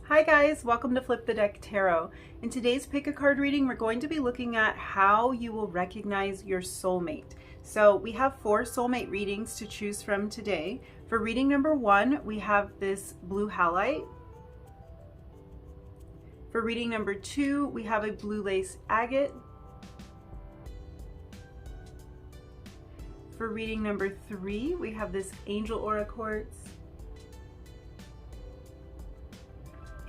Hi guys, welcome to Flip the Deck Tarot. In today's pick a card reading, we're going to be looking at how you will recognize your soulmate. So we have 4 soulmate readings to choose from today. For reading number 1, we have this blue halite. For reading number 2, we have a blue lace agate. For reading number 3, we have this angel aura quartz.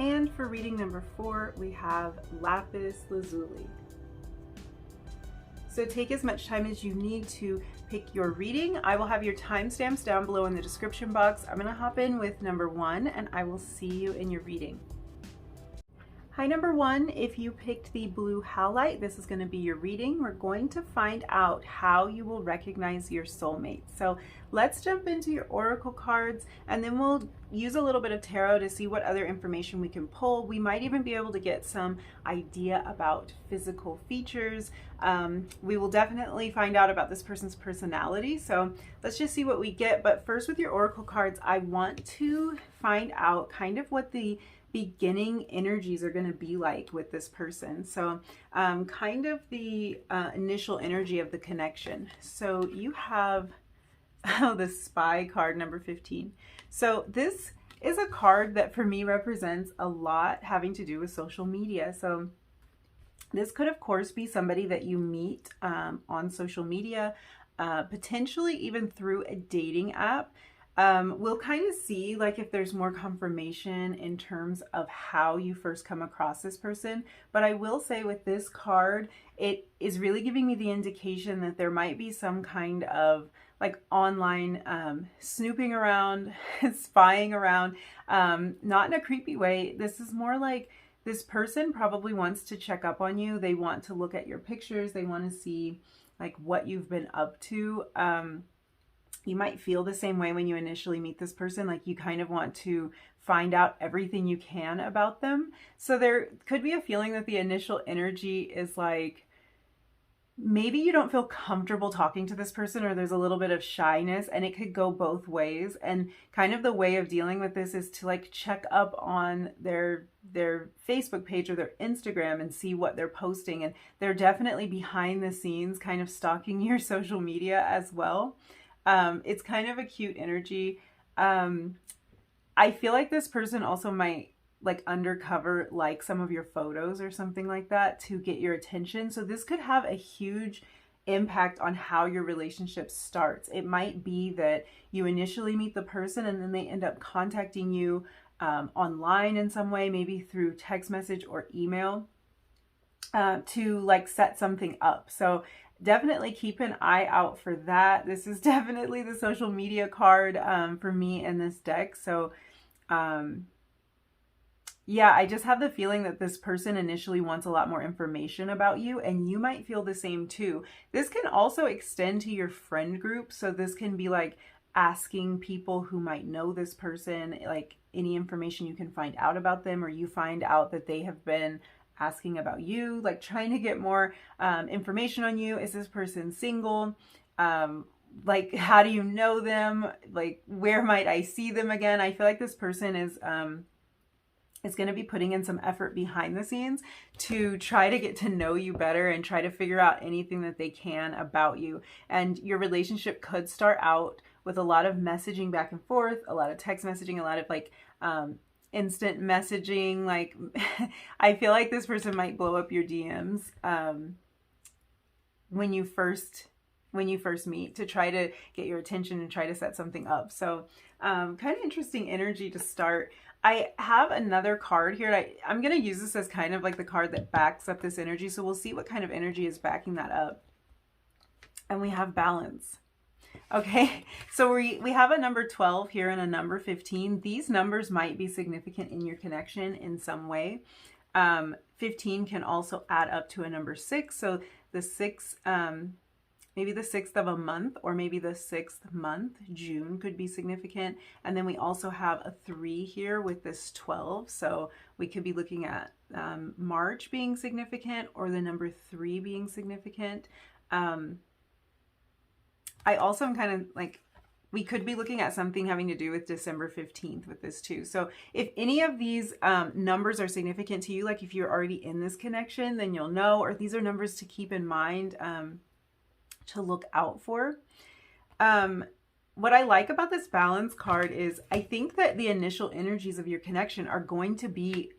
And for reading number 4, we have lapis lazuli. So take as much time as you need to pick your reading. I will have your timestamps down below in the description box. I'm going to hop in with number 1 and I will see you in your reading. Hi, number 1, if you picked the blue halite, this is going to be your reading. We're going to find out how you will recognize your soulmate. So let's jump into your oracle cards and then we'll use a little bit of tarot to see what other information we can pull. We might even be able to get some idea about physical features. We will definitely find out about this person's personality. So let's just see what we get. But first, with your oracle cards, I want to find out kind of what the beginning energies are going to be like with this person. So kind of the initial energy of the connection. So you have the spy card, number 15. So this is a card that for me represents a lot having to do with social media. So this could of course be somebody that you meet on social media, potentially even through a dating app. We'll kind of see like if there's more confirmation in terms of how you first come across this person. But I will say with this card, it is really giving me the indication that there might be some kind of like online snooping around, spying around, not in a creepy way. This is more like this person probably wants to check up on you. They want to look at your pictures. They want to see like what you've been up to. You might feel the same way when you initially meet this person, like you kind of want to find out everything you can about them. So there could be a feeling that the initial energy is like, maybe you don't feel comfortable talking to this person or there's a little bit of shyness, and it could go both ways. And kind of the way of dealing with this is to like check up on their Facebook page or their Instagram and see what they're posting. And they're definitely behind the scenes kind of stalking your social media as well. It's kind of a cute energy. I feel like this person also might like undercover like some of your photos or something like that to get your attention. So this could have a huge impact on how your relationship starts. It might be that you initially meet the person and then they end up contacting you online in some way, maybe through text message or email to like set something up. So definitely keep an eye out for that. This is definitely the social media card for me in this deck. So yeah, I just have the feeling that this person initially wants a lot more information about you, and you might feel the same too. This can also extend to your friend group. So this can be like asking people who might know this person, like any information you can find out about them, or you find out that they have been asking about you, like trying to get more information on you. Is this person single? Like, how do you know them? Like, where might I see them again? I feel like this person is going to be putting in some effort behind the scenes to try to get to know you better and try to figure out anything that they can about you. And your relationship could start out with a lot of messaging back and forth, a lot of text messaging, a lot of like instant messaging. Like I feel like this person might blow up your DMs when you first meet, to try to get your attention and try to set something up. So kind of interesting energy to start. I have another card here. I'm going to use this as kind of like the card that backs up this energy. So we'll see what kind of energy is backing that up. And we have balance. Okay, so we have a number 12 here and a number 15. These numbers might be significant in your connection in some way. 15 can also add up to a number 6. So the 6, maybe the 6th of a month, or maybe the 6th month, June, could be significant. And then we also have a 3 here with this 12. So we could be looking at March being significant, or the number 3 being significant. I also am kind of like we could be looking at something having to do with December 15th with this too. So if any of these numbers are significant to you, like if you're already in this connection, then you'll know, or these are numbers to keep in mind to look out for. What I like about this balance card is I think that the initial energies of your connection are going to be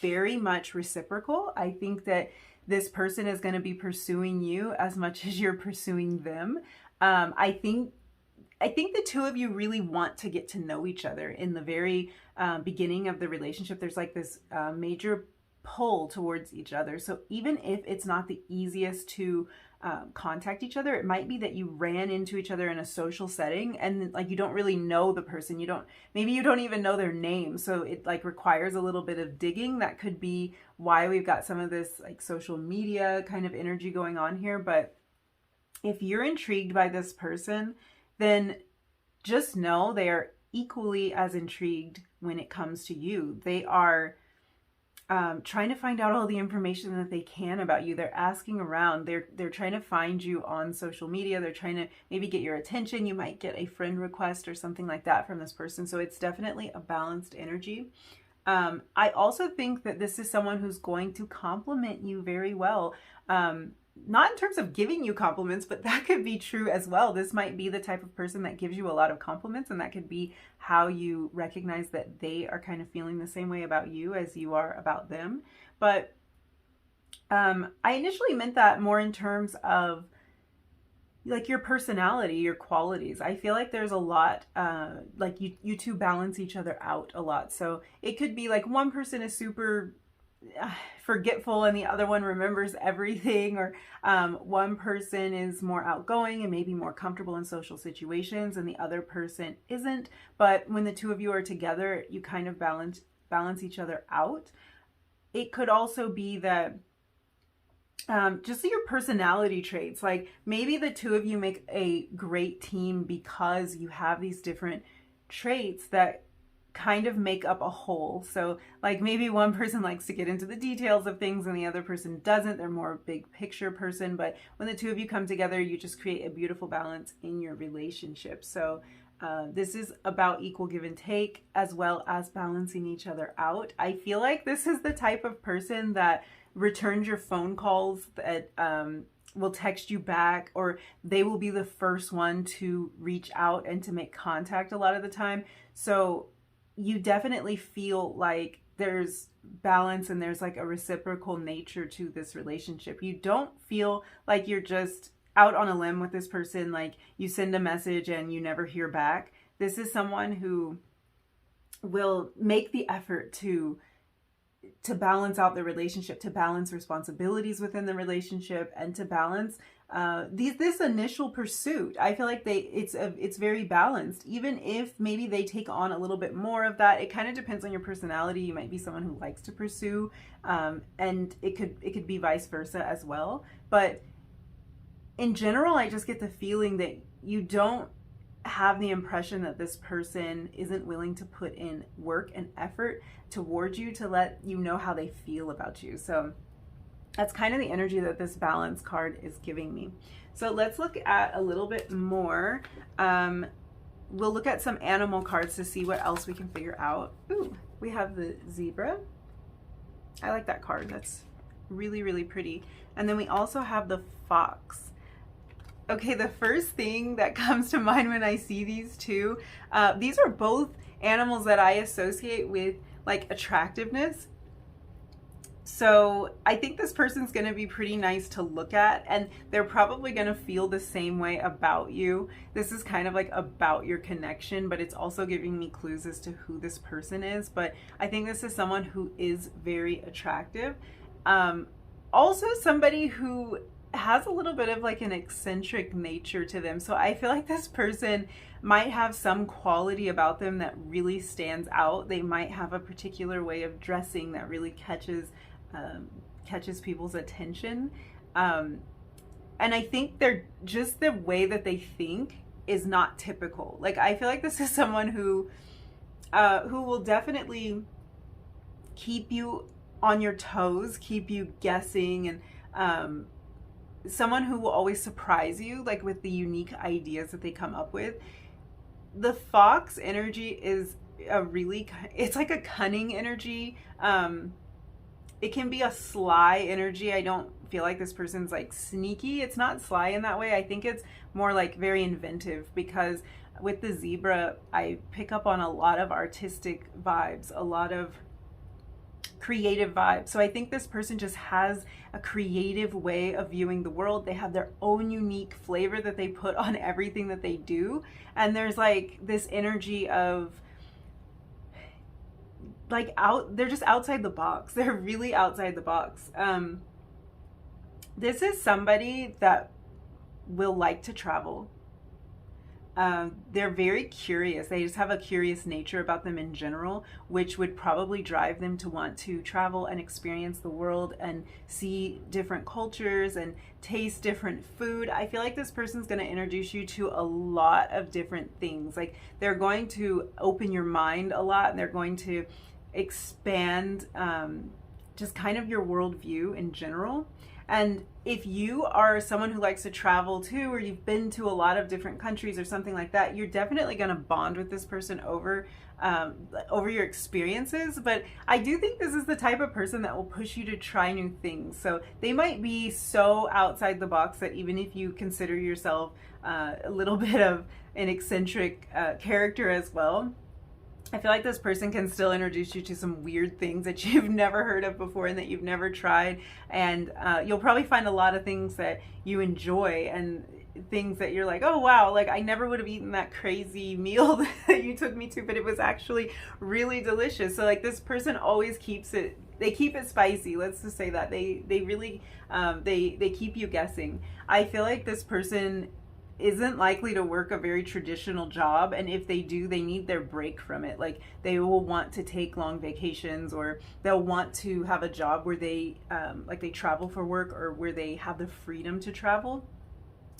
very much reciprocal. I think that this person is going to be pursuing you as much as you're pursuing them. I think the two of you really want to get to know each other. In the very beginning of the relationship, there's like this major pull towards each other. So even if it's not the easiest to contact each other, it might be that you ran into each other in a social setting and like you don't really know the person. Maybe you don't even know their name. So it like requires a little bit of digging. That could be why we've got some of this like social media kind of energy going on here. But if you're intrigued by this person, then just know they are equally as intrigued when it comes to you. They are trying to find out all the information that they can about you. They're asking around. They're trying to find you on social media. They're trying to maybe get your attention. You might get a friend request or something like that from this person. So it's definitely a balanced energy. I also think that this is someone who's going to compliment you very well. Not in terms of giving you compliments, but that could be true as well. This might be the type of person that gives you a lot of compliments, and that could be how you recognize that they are kind of feeling the same way about you as you are about them. But I initially meant that more in terms of like your personality, your qualities. I feel like there's a lot, like you two balance each other out a lot. So it could be like one person is super forgetful and the other one remembers everything, or one person is more outgoing and maybe more comfortable in social situations and the other person isn't. But when the two of you are together, you kind of balance each other out. It could also be that just your personality traits, like maybe the two of you make a great team because you have these different traits that kind of make up a whole. So like maybe one person likes to get into the details of things and the other person doesn't. They're more a big picture person, but when the two of you come together, you just create a beautiful balance in your relationship. So this is about equal give and take as well as balancing each other out. I feel like this is the type of person that returns your phone calls, that will text you back, or they will be the first one to reach out and to make contact a lot of the time. So you definitely feel like there's balance and there's like a reciprocal nature to this relationship. You don't feel like you're just out on a limb with this person, like you send a message and you never hear back. This is someone who will make the effort to balance out the relationship, to balance responsibilities within the relationship, and to balance this initial pursuit. I feel like it's very balanced. Even if maybe they take on a little bit more of that, it kind of depends on your personality. You might be someone who likes to pursue, and it could be vice versa as well. But in general, I just get the feeling that you don't have the impression that this person isn't willing to put in work and effort towards you to let you know how they feel about you. So that's kind of the energy that this balance card is giving me. So let's look at a little bit more. We'll look at some animal cards to see what else we can figure out. Ooh, we have the zebra. I like that card. That's really, really pretty. And then we also have the fox. Okay, the first thing that comes to mind when I see these two, these are both animals that I associate with like attractiveness. So I think this person's going to be pretty nice to look at, and they're probably going to feel the same way about you. This is kind of like about your connection, but it's also giving me clues as to who this person is. But I think this is someone who is very attractive. Also somebody who has a little bit of like an eccentric nature to them. So I feel like this person might have some quality about them that really stands out. They might have a particular way of dressing that really catches people's attention. And I think they're just, the way that they think is not typical. Like I feel like this is someone who will definitely keep you on your toes, keep you guessing, and someone who will always surprise you, like with the unique ideas that they come up with. the fox energy is it's like a cunning energy. It can be a sly energy. I don't feel like this person's like sneaky. It's not sly in that way. I think it's more like very inventive, because with the zebra, I pick up on a lot of artistic vibes, a lot of creative vibes. So I think this person just has a creative way of viewing the world. They have their own unique flavor that they put on everything that they do. And there's like this energy of like they're just outside the box. They're really outside the box. This is somebody that will like to travel. They're very curious. They just have a curious nature about them in general, which would probably drive them to want to travel and experience the world and see different cultures and taste different food. I feel like this person's going to introduce you to a lot of different things. Like, they're going to open your mind a lot, and they're going to expand just kind of your worldview in general. And if you are someone who likes to travel too, or you've been to a lot of different countries or something like that, you're definitely going to bond with this person over your experiences. But I do think this is the type of person that will push you to try new things. So they might be so outside the box that even if you consider yourself a little bit of an eccentric character as well, I feel like this person can still introduce you to some weird things that you've never heard of before and that you've never tried. And you'll probably find a lot of things that you enjoy, and things that you're like, oh wow, like I never would have eaten that crazy meal that you took me to, but it was actually really delicious. So like, this person always they keep it spicy. Let's just say that they really they keep you guessing. I feel like this person isn't likely to work a very traditional job, and if they do, they need their break from it. Like, they will want to take long vacations, or they'll want to have a job where they like they travel for work, or where they have the freedom to travel.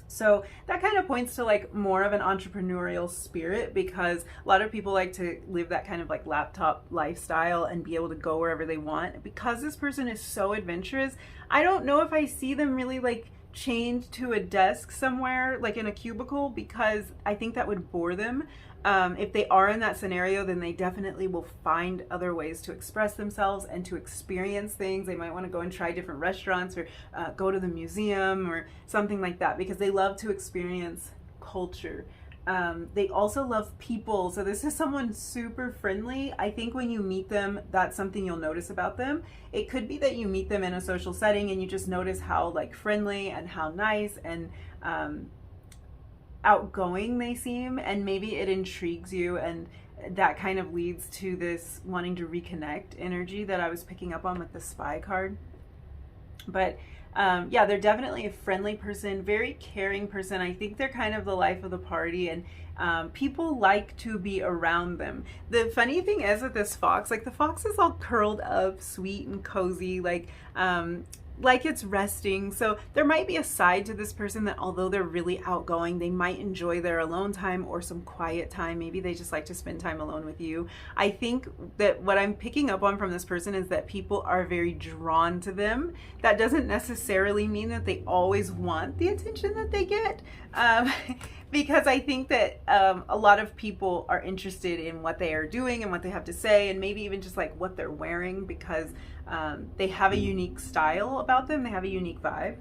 So that kind of points to like more of an entrepreneurial spirit, because a lot of people like to live that kind of like laptop lifestyle and be able to go wherever they want. Because this person is so adventurous, I don't know if I see them really like chained to a desk somewhere, like in a cubicle, because I think that would bore them. If they are in that scenario, then they definitely will find other ways to express themselves and to experience things. They might want to go and try different restaurants, or go to the museum or something like that, because they love to experience culture. They also love people. So this is someone super friendly. I think when you meet them, that's something you'll notice about them. It could be that you meet them in a social setting and you just notice how like friendly and how nice and outgoing they seem, and maybe it intrigues you, and that kind of leads to this wanting to reconnect energy that I was picking up on with the spy card. But yeah, they're definitely a friendly person, very caring person. I think they're kind of the life of the party, and people like to be around them. The funny thing is with this fox, like the fox is all curled up, sweet and cozy, like it's resting. So there might be a side to this person that, although they're really outgoing, they might enjoy their alone time or some quiet time. Maybe they just like to spend time alone with you. I think that what I'm picking up on from this person is that people are very drawn to them. That doesn't necessarily mean that they always want the attention that they get. Because I think that a lot of people are interested in what they are doing and what they have to say, and maybe even just like what they're wearing, because they have a unique style about them. They have a unique vibe.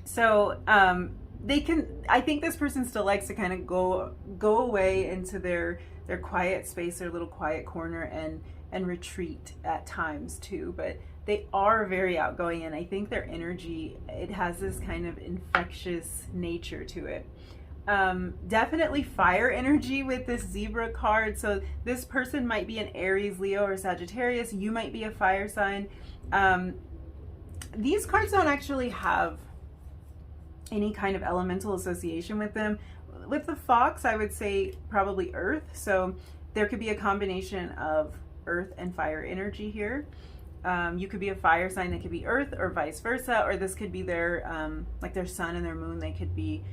So I think this person still likes to kind of go away into their quiet space, their little quiet corner, and retreat at times too. But they are very outgoing, and I think their energy, it has this kind of infectious nature to it. Definitely fire energy with this zebra card. So this person might be an Aries, Leo, or Sagittarius. You might be a fire sign. These cards don't actually have any kind of elemental association with them. With the fox, I would say probably earth. So there could be a combination of earth and fire energy here. You could be a fire sign that could be earth, or vice versa, or this could be their like their sun and their moon. They could be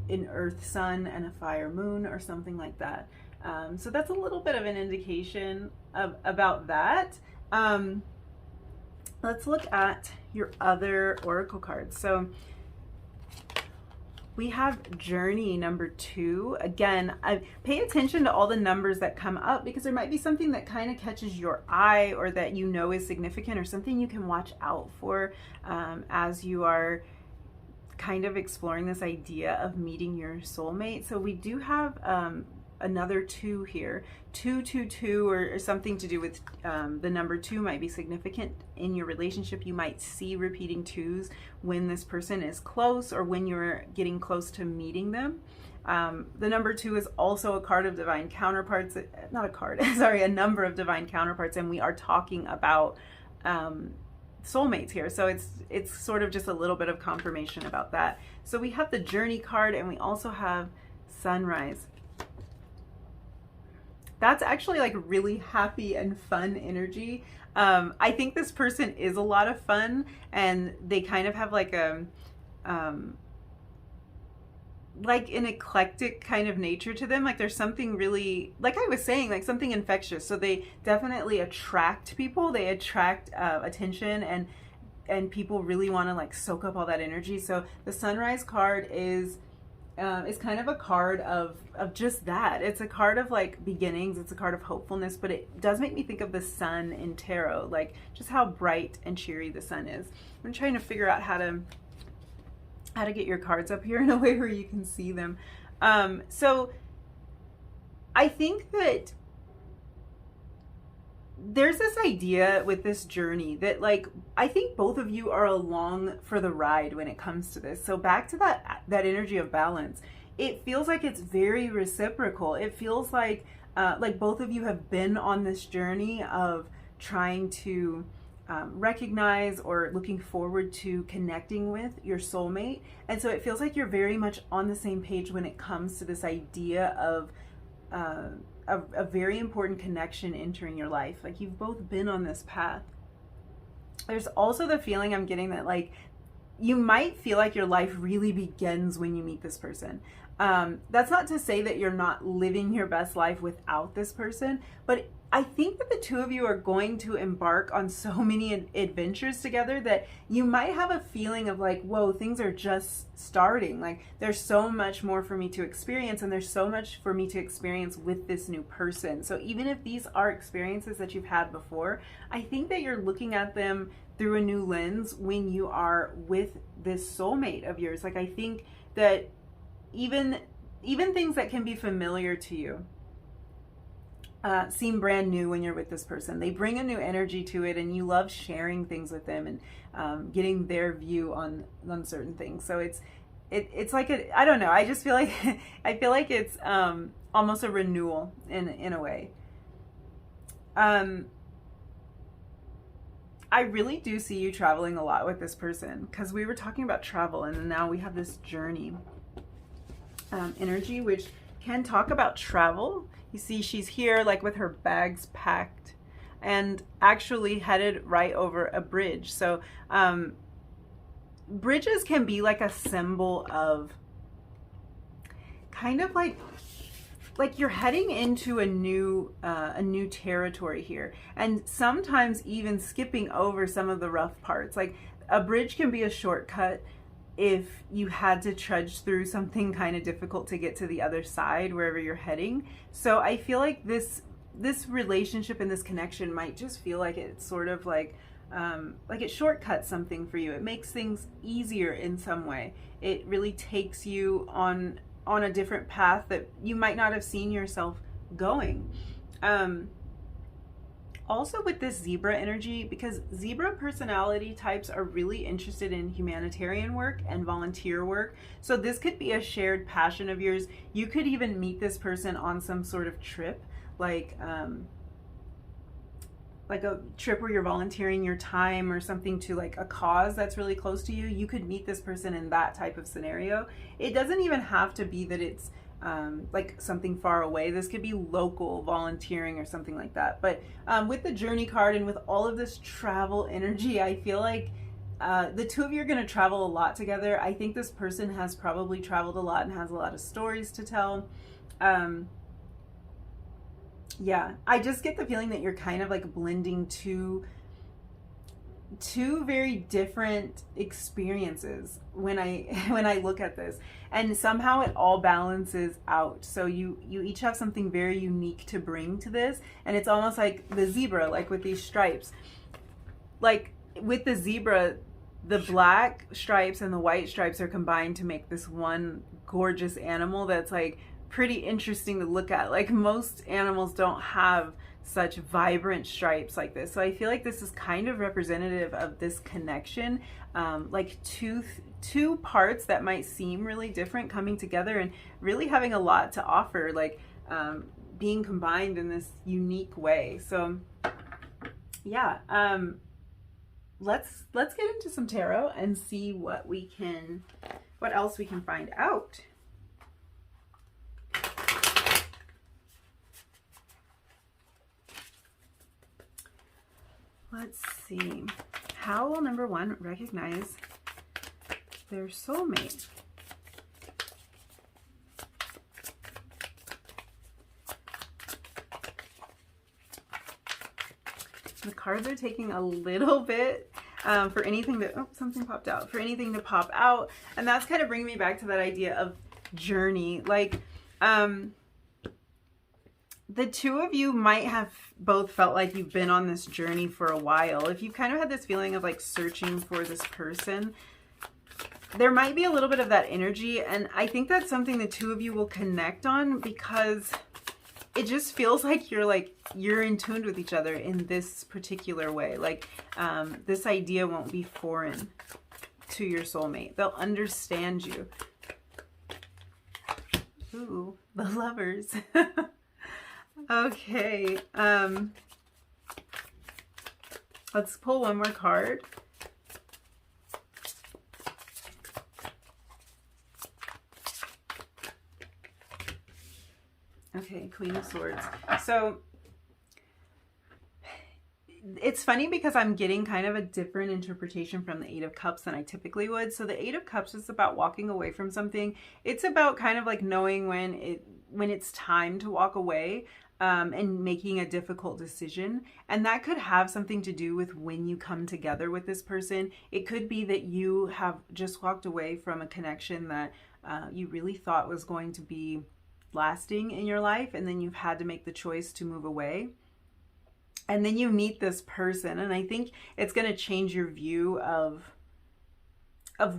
an earth sun and a fire moon, or something like that. So that's a little bit of an indication about that. Let's look at your other oracle cards. So we have journey number 2. Again, pay attention to all the numbers that come up, because there might be something that kind of catches your eye, or that you know is significant, or something you can watch out for as you are kind of exploring this idea of meeting your soulmate. So we do have another 2 here. 222, or something to do with the number 2 might be significant in your relationship. You might see repeating 2s when this person is close, or when you're getting close to meeting them. The number 2 is also a card of divine counterparts, not a card, sorry, a number of divine counterparts, and we are talking about soulmates here. So it's sort of just a little bit of confirmation about that. So we have the journey card, and we also have sunrise. That's actually like really happy and fun energy. I think this person is a lot of fun, and they kind of have like like an eclectic kind of nature to them. Like there's something really, like I was saying, like something infectious. So they definitely attract people. They attract attention, and people really want to like soak up all that energy. So the sunrise card is kind of a card of just that. It's a card of like beginnings. It's a card of hopefulness, but it does make me think of the sun in tarot, like just how bright and cheery the sun is. I'm trying to figure out how to get your cards up here in a way where you can see them. So I think that there's this idea with this journey that like, I think both of you are along for the ride when it comes to this. So back to that energy of balance, it feels like it's very reciprocal. It feels like both of you have been on this journey of trying to recognize or looking forward to connecting with your soulmate. And so it feels like you're very much on the same page when it comes to this idea of a very important connection entering your life. Like you've both been on this path. There's also the feeling I'm getting that like you might feel like your life really begins when you meet this person. That's not to say that you're not living your best life without this person, but I think that the two of you are going to embark on so many adventures together that you might have a feeling of like, whoa, things are just starting. Like there's so much more for me to experience, and there's so much for me to experience with this new person. So even if these are experiences that you've had before, I think that you're looking at them through a new lens when you are with this soulmate of yours. Like I think that even things that can be familiar to you seem brand new when you're with this person. They bring a new energy to it, and you love sharing things with them and getting their view on certain things. So it's like I don't know. I just feel like I feel like it's almost a renewal in a way. I really do see you traveling a lot with this person, because we were talking about travel, and now we have this journey energy, which can talk about travel. You see she's here like with her bags packed and actually headed right over a bridge. So bridges can be like a symbol of kind of like you're heading into a new territory here, and sometimes even skipping over some of the rough parts. Like a bridge can be a shortcut if you had to trudge through something kind of difficult to get to the other side wherever you're heading. So I feel like this relationship and this connection might just feel like it's sort of like it shortcuts something for you. It makes things easier in some way. It really takes you on a different path that you might not have seen yourself going. Also with this zebra energy, because zebra personality types are really interested in humanitarian work and volunteer work. So this could be a shared passion of yours. You could even meet this person on some sort of trip, like a trip where you're volunteering your time or something to like a cause that's really close to you. You could meet this person in that type of scenario. It doesn't even have to be that it's like something far away. This could be local volunteering or something like that. But with the journey card and with all of this travel energy, I feel like the two of you are going to travel a lot together. I think this person has probably traveled a lot and has a lot of stories to tell. Yeah, I just get the feeling that you're kind of like blending two two very different experiences when I when I look at this, and somehow it all balances out. So you each have something very unique to bring to this, and it's almost like the zebra, like with these stripes. Like with the zebra, the black stripes and the white stripes are combined to make this one gorgeous animal that's like pretty interesting to look at. Like most animals don't have such vibrant stripes like this. So I feel like this is kind of representative of this connection, like two parts that might seem really different coming together and really having a lot to offer, like being combined in this unique way. So yeah, let's get into some tarot and see what else we can find out. Let's see. How will number one recognize their soulmate? The cards are taking a little bit for anything that, oh, something popped out, for anything to pop out. And that's kind of bringing me back to that idea of journey. Like, the two of you might have both felt like you've been on this journey for a while. If you kind of had this feeling of like searching for this person, there might be a little bit of that energy. And I think that's something the two of you will connect on, because it just feels like you're in tune with each other in this particular way. Like this idea won't be foreign to your soulmate. They'll understand you. Ooh, the Lovers. Okay, let's pull one more card. Okay, Queen of Swords. So it's funny because I'm getting kind of a different interpretation from the Eight of Cups than I typically would. So the Eight of Cups is about walking away from something. It's about kind of like knowing when it's time to walk away. And making a difficult decision. And that could have something to do with when you come together with this person. It could be that you have just walked away from a connection that you really thought was going to be lasting in your life, and then you've had to make the choice to move away. And then you meet this person, and I think it's going to change your view of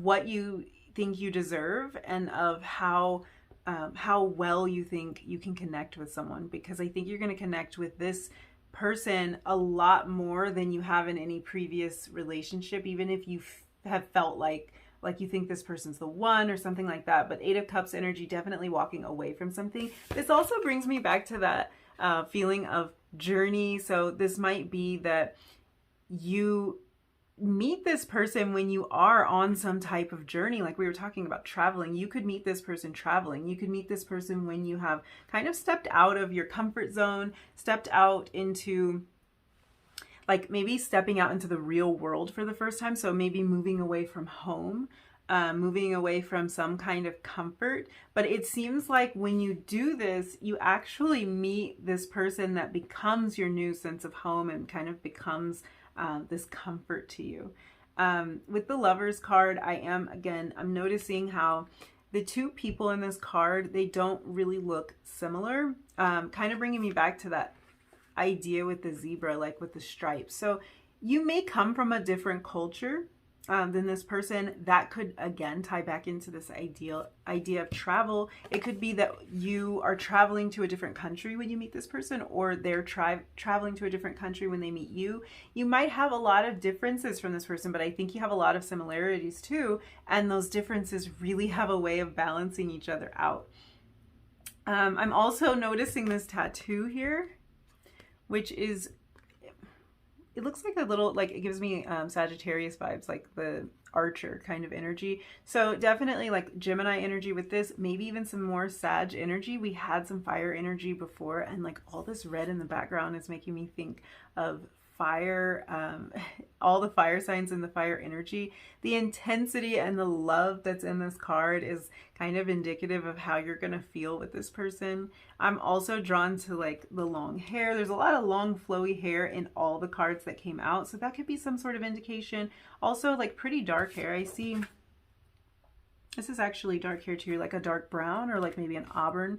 what you think you deserve, and of how well you think you can connect with someone, because I think you're going to connect with this person a lot more than you have in any previous relationship, even if you have felt like you think this person's the one or something like that. But Eight of Cups energy, definitely walking away from something. This also brings me back to that feeling of journey. So this might be that you meet this person when you are on some type of journey. Like we were talking about traveling, you could meet this person traveling. You could meet this person when you have kind of stepped out of your comfort zone, stepped out into, like maybe stepping out into the real world for the first time. So maybe moving away from home, moving away from some kind of comfort. But it seems like when you do this, you actually meet this person that becomes your new sense of home and kind of becomes this comfort to you. With the Lovers card, I'm noticing how the two people in this card, they don't really look similar. Kind of bringing me back to that idea with the zebra, like with the stripes. So you may come from a different culture than this person. That could again tie back into this idea of travel. It could be that you are traveling to a different country when you meet this person, or they're traveling to a different country when they meet you. You might have a lot of differences from this person, but I think you have a lot of similarities too, and those differences really have a way of balancing each other out. I'm also noticing this tattoo here, which is, it looks like a little, like it gives me Sagittarius vibes, like the Archer kind of energy. So definitely like Gemini energy with this, maybe even some more Sag energy. We had some fire energy before, and like all this red in the background is making me think of fire, all the fire signs and the fire energy. The intensity and the love that's in this card is kind of indicative of how you're going to feel with this person. I'm also drawn to like the long hair. There's a lot of long flowy hair in all the cards that came out. So that could be some sort of indication. Also like pretty dark hair. I see this is actually dark hair too, like a dark brown or like maybe an auburn.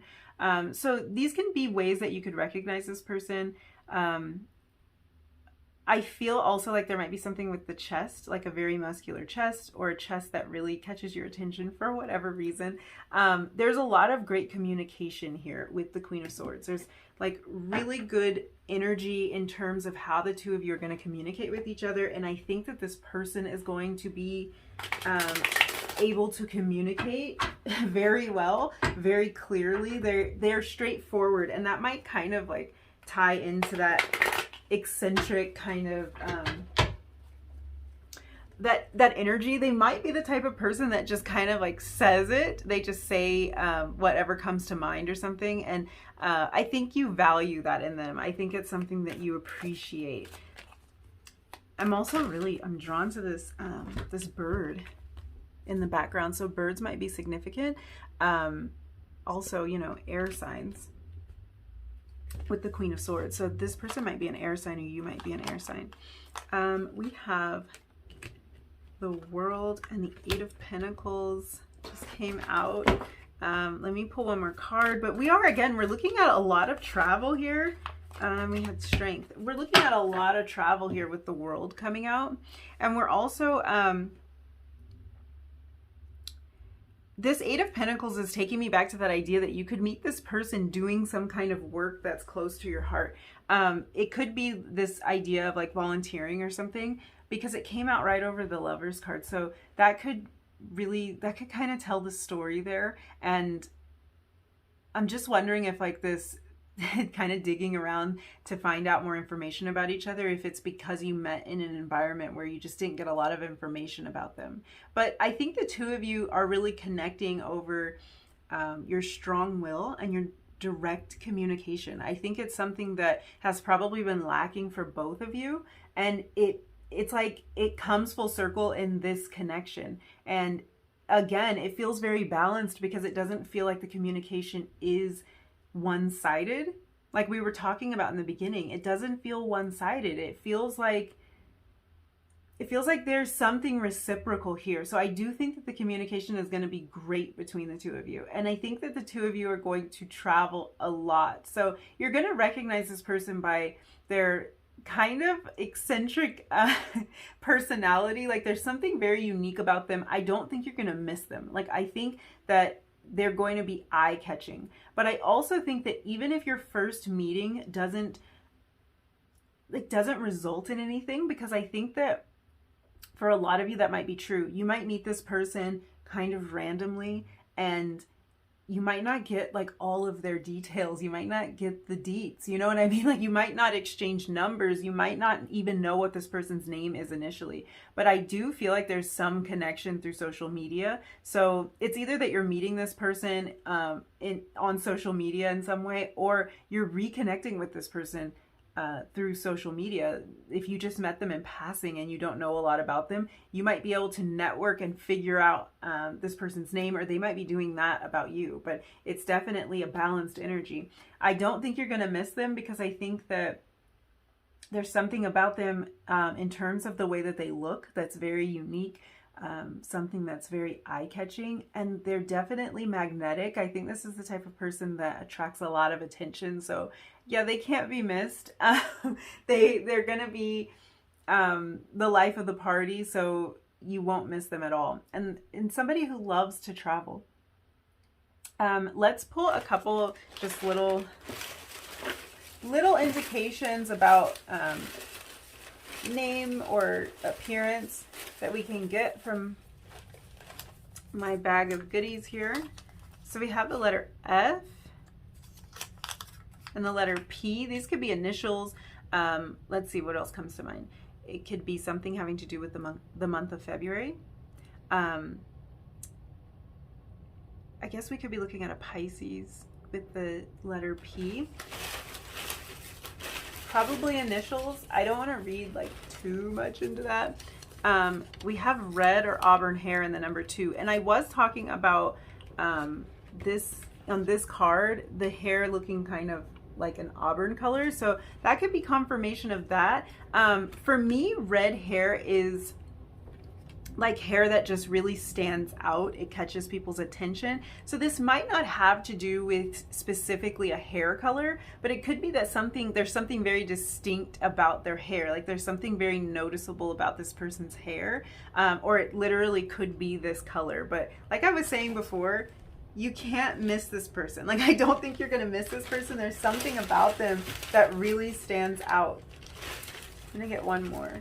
So these can be ways that you could recognize this person. I feel also like there might be something with the chest, like a very muscular chest or a chest that really catches your attention for whatever reason. There's a lot of great communication here with the Queen of Swords. There's like really good energy in terms of how the two of you are going to communicate with each other. And I think that this person is going to be able to communicate very well, very clearly. They're straightforward, and that might kind of like tie into that eccentric kind of that energy. They might be the type of person that just kind of like says it. They just say whatever comes to mind or something, and I think you value that in them. I think it's something that you appreciate. I'm drawn to this this bird in the background, so birds might be significant. Also, you know, air signs with the Queen of Swords. So this person might be an air sign, or you might be an air sign. We have the World and the Eight of Pentacles just came out. Let me pull one more card. But we're looking at a lot of travel here. We had Strength. We're looking at a lot of travel here with the World coming out. And we're also this Eight of Pentacles is taking me back to that idea that you could meet this person doing some kind of work that's close to your heart. It could be this idea of like volunteering or something, because it came out right over the Lovers card. So that could kind of tell the story there. And I'm just wondering if like this kind of digging around to find out more information about each other, if it's because you met in an environment where you just didn't get a lot of information about them. But I think the two of you are really connecting over your strong will and your direct communication. I think it's something that has probably been lacking for both of you, and it's like it comes full circle in this connection. And again, it feels very balanced because it doesn't feel like the communication is one-sided. Like we were talking about in the beginning, it doesn't feel one-sided. It feels like there's something reciprocal here. So I do think that the communication is going to be great between the two of you. And I think that the two of you are going to travel a lot. So you're going to recognize this person by their kind of eccentric personality. Like there's something very unique about them. I don't think you're going to miss them. Like I think that they're going to be eye-catching. But I also think that even if your first meeting doesn't result in anything, because I think that for a lot of you that might be true. You might meet this person kind of randomly, and you might not get like all of their details. You might not get the deets. You know what I mean? Like you might not exchange numbers. You might not even know what this person's name is initially. But I do feel like there's some connection through social media. So it's either that you're meeting this person on social media in some way, or you're reconnecting with this person through social media. If you just met them in passing and you don't know a lot about them, you might be able to network and figure out this person's name, or they might be doing that about you. But it's definitely a balanced energy. I don't think you're going to miss them, because I think that there's something about them in terms of the way that they look that's very unique. Something that's very eye-catching, and they're definitely magnetic. I think this is the type of person that attracts a lot of attention. So yeah, they can't be missed. They're gonna be the life of the party, so you won't miss them at all. And somebody who loves to travel. Let's pull a couple just little indications about name or appearance that we can get from my bag of goodies here. So we have the letter F and the letter P. These could be initials. Let's see what else comes to mind. It could be something having to do with the month of February. I guess we could be looking at a Pisces with the letter P. probably initials. I don't want to read like too much into that. We have red or auburn hair in the number 2. And I was talking about this on this card, the hair looking kind of like an auburn color. So that could be confirmation of that. For me, red hair is like hair that just really stands out. It catches people's attention. So this might not have to do with specifically a hair color, but it could be that there's something very distinct about their hair. Like there's something very noticeable about this person's hair, or it literally could be this color. But like I was saying before, you can't miss this person. Like I don't think you're gonna miss this person. There's something about them that really stands out. I'm gonna get one more.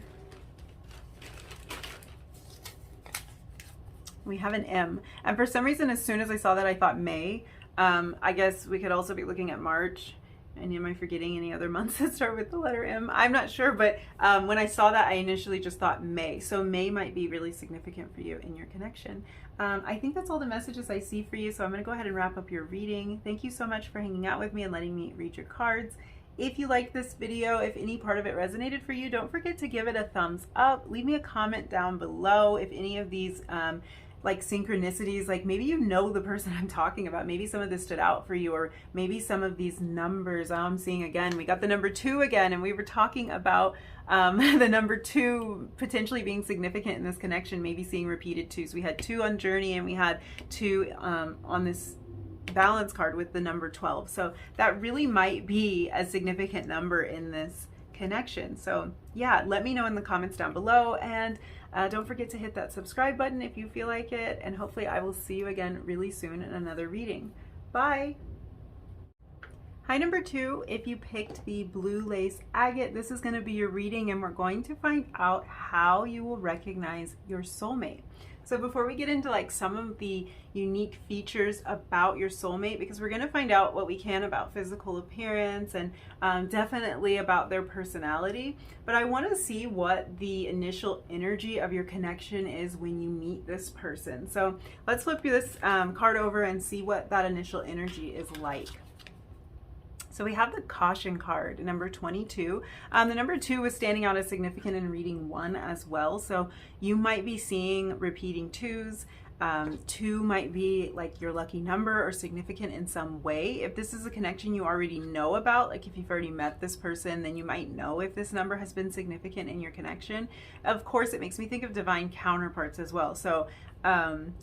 We have an M. And for some reason, as soon as I saw that, I thought May. I guess we could also be looking at March. And am I forgetting any other months that start with the letter M? I'm not sure, but when I saw that, I initially just thought May. So May might be really significant for you in your connection. I think that's all the messages I see for you. So I'm going to go ahead and wrap up your reading. Thank you so much for hanging out with me and letting me read your cards. If you liked this video, if any part of it resonated for you, don't forget to give it a thumbs up. Leave me a comment down below if any of these like synchronicities, like maybe you know the person I'm talking about, maybe some of this stood out for you, or maybe some of these numbers. I'm seeing again, we got the number 2 again, and we were talking about the number 2 potentially being significant in this connection, maybe seeing repeated 2s. We had 2 on Journey, and we had 2 on this balance card with the number 12. So that really might be a significant number in this connection. So yeah, let me know in the comments down below, and don't forget to hit that subscribe button if you feel like it, and hopefully I will see you again really soon in another reading. Bye! Hi number 2, if you picked the blue lace agate, this is going to be your reading, and we're going to find out how you will recognize your soulmate. So before we get into like some of the unique features about your soulmate, because we're going to find out what we can about physical appearance and definitely about their personality, but I want to see what the initial energy of your connection is when you meet this person. So let's flip this card over and see what that initial energy is like. So we have the caution card, number 22. The number 2 is standing out as significant in reading 1 as well. So you might be seeing repeating 2s. 2 might be like your lucky number or significant in some way. If this is a connection you already know about, like if you've already met this person, then you might know if this number has been significant in your connection. Of course, it makes me think of divine counterparts as well. So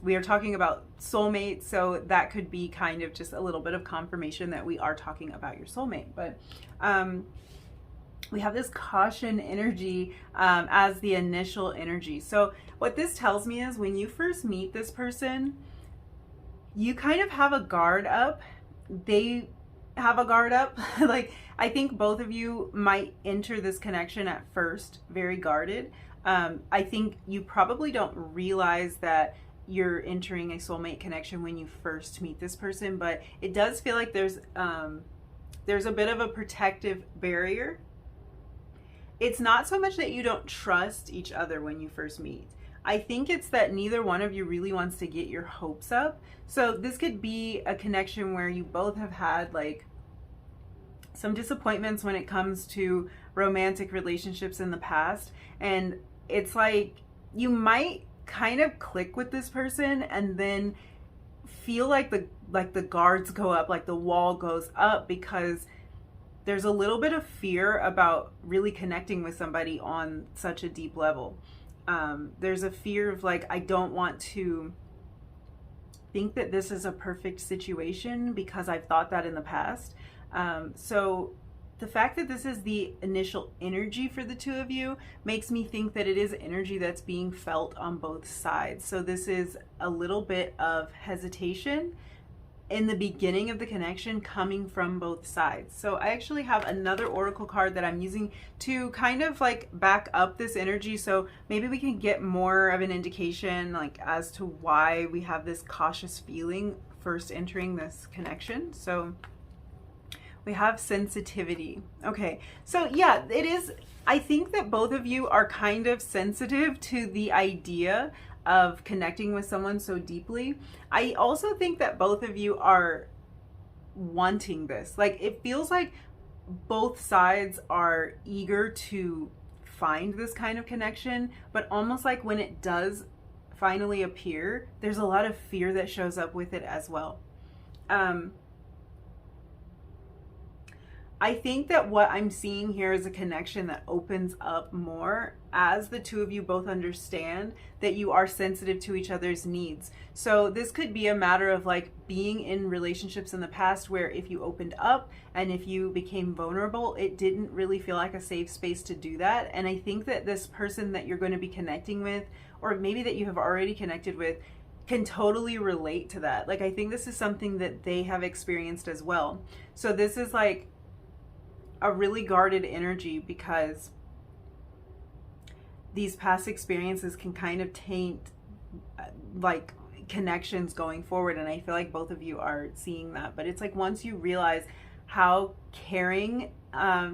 we are talking about soulmates, so that could be kind of just a little bit of confirmation that we are talking about your soulmate. But we have this caution energy as the initial energy. So what this tells me is when you first meet this person, you kind of have a guard up. They have a guard up. Like I think both of you might enter this connection at first very guarded. I think you probably don't realize that you're entering a soulmate connection when you first meet this person, but it does feel like there's a bit of a protective barrier. It's not so much that you don't trust each other when you first meet. I think it's that neither one of you really wants to get your hopes up. So this could be a connection where you both have had like some disappointments when it comes to romantic relationships in the past, and it's like you might kind of click with this person and then feel like the guards go up, like the wall goes up, because there's a little bit of fear about really connecting with somebody on such a deep level. There's a fear of like, I don't want to think that this is a perfect situation because I've thought that in the past. So the fact that this is the initial energy for the 2 of you makes me think that it is energy that's being felt on both sides. So this is a little bit of hesitation in the beginning of the connection coming from both sides. So I actually have another oracle card that I'm using to kind of like back up this energy. So maybe we can get more of an indication like as to why we have this cautious feeling first entering this connection. So we have sensitivity. Okay, so yeah, it is, I think that both of you are kind of sensitive to the idea of connecting with someone so deeply. I also think that both of you are wanting this. Like it feels like both sides are eager to find this kind of connection, but almost like when it does finally appear, there's a lot of fear that shows up with it as well. I think that what I'm seeing here is a connection that opens up more as the two of you both understand that you are sensitive to each other's needs. So this could be a matter of like being in relationships in the past where if you opened up and if you became vulnerable, it didn't really feel like a safe space to do that. And I think that this person that you're going to be connecting with, or maybe that you have already connected with, can totally relate to that. Like, I think this is something that they have experienced as well. So this is like a really guarded energy because these past experiences can kind of taint like connections going forward, and I feel like both of you are seeing that. But it's like once you realize how caring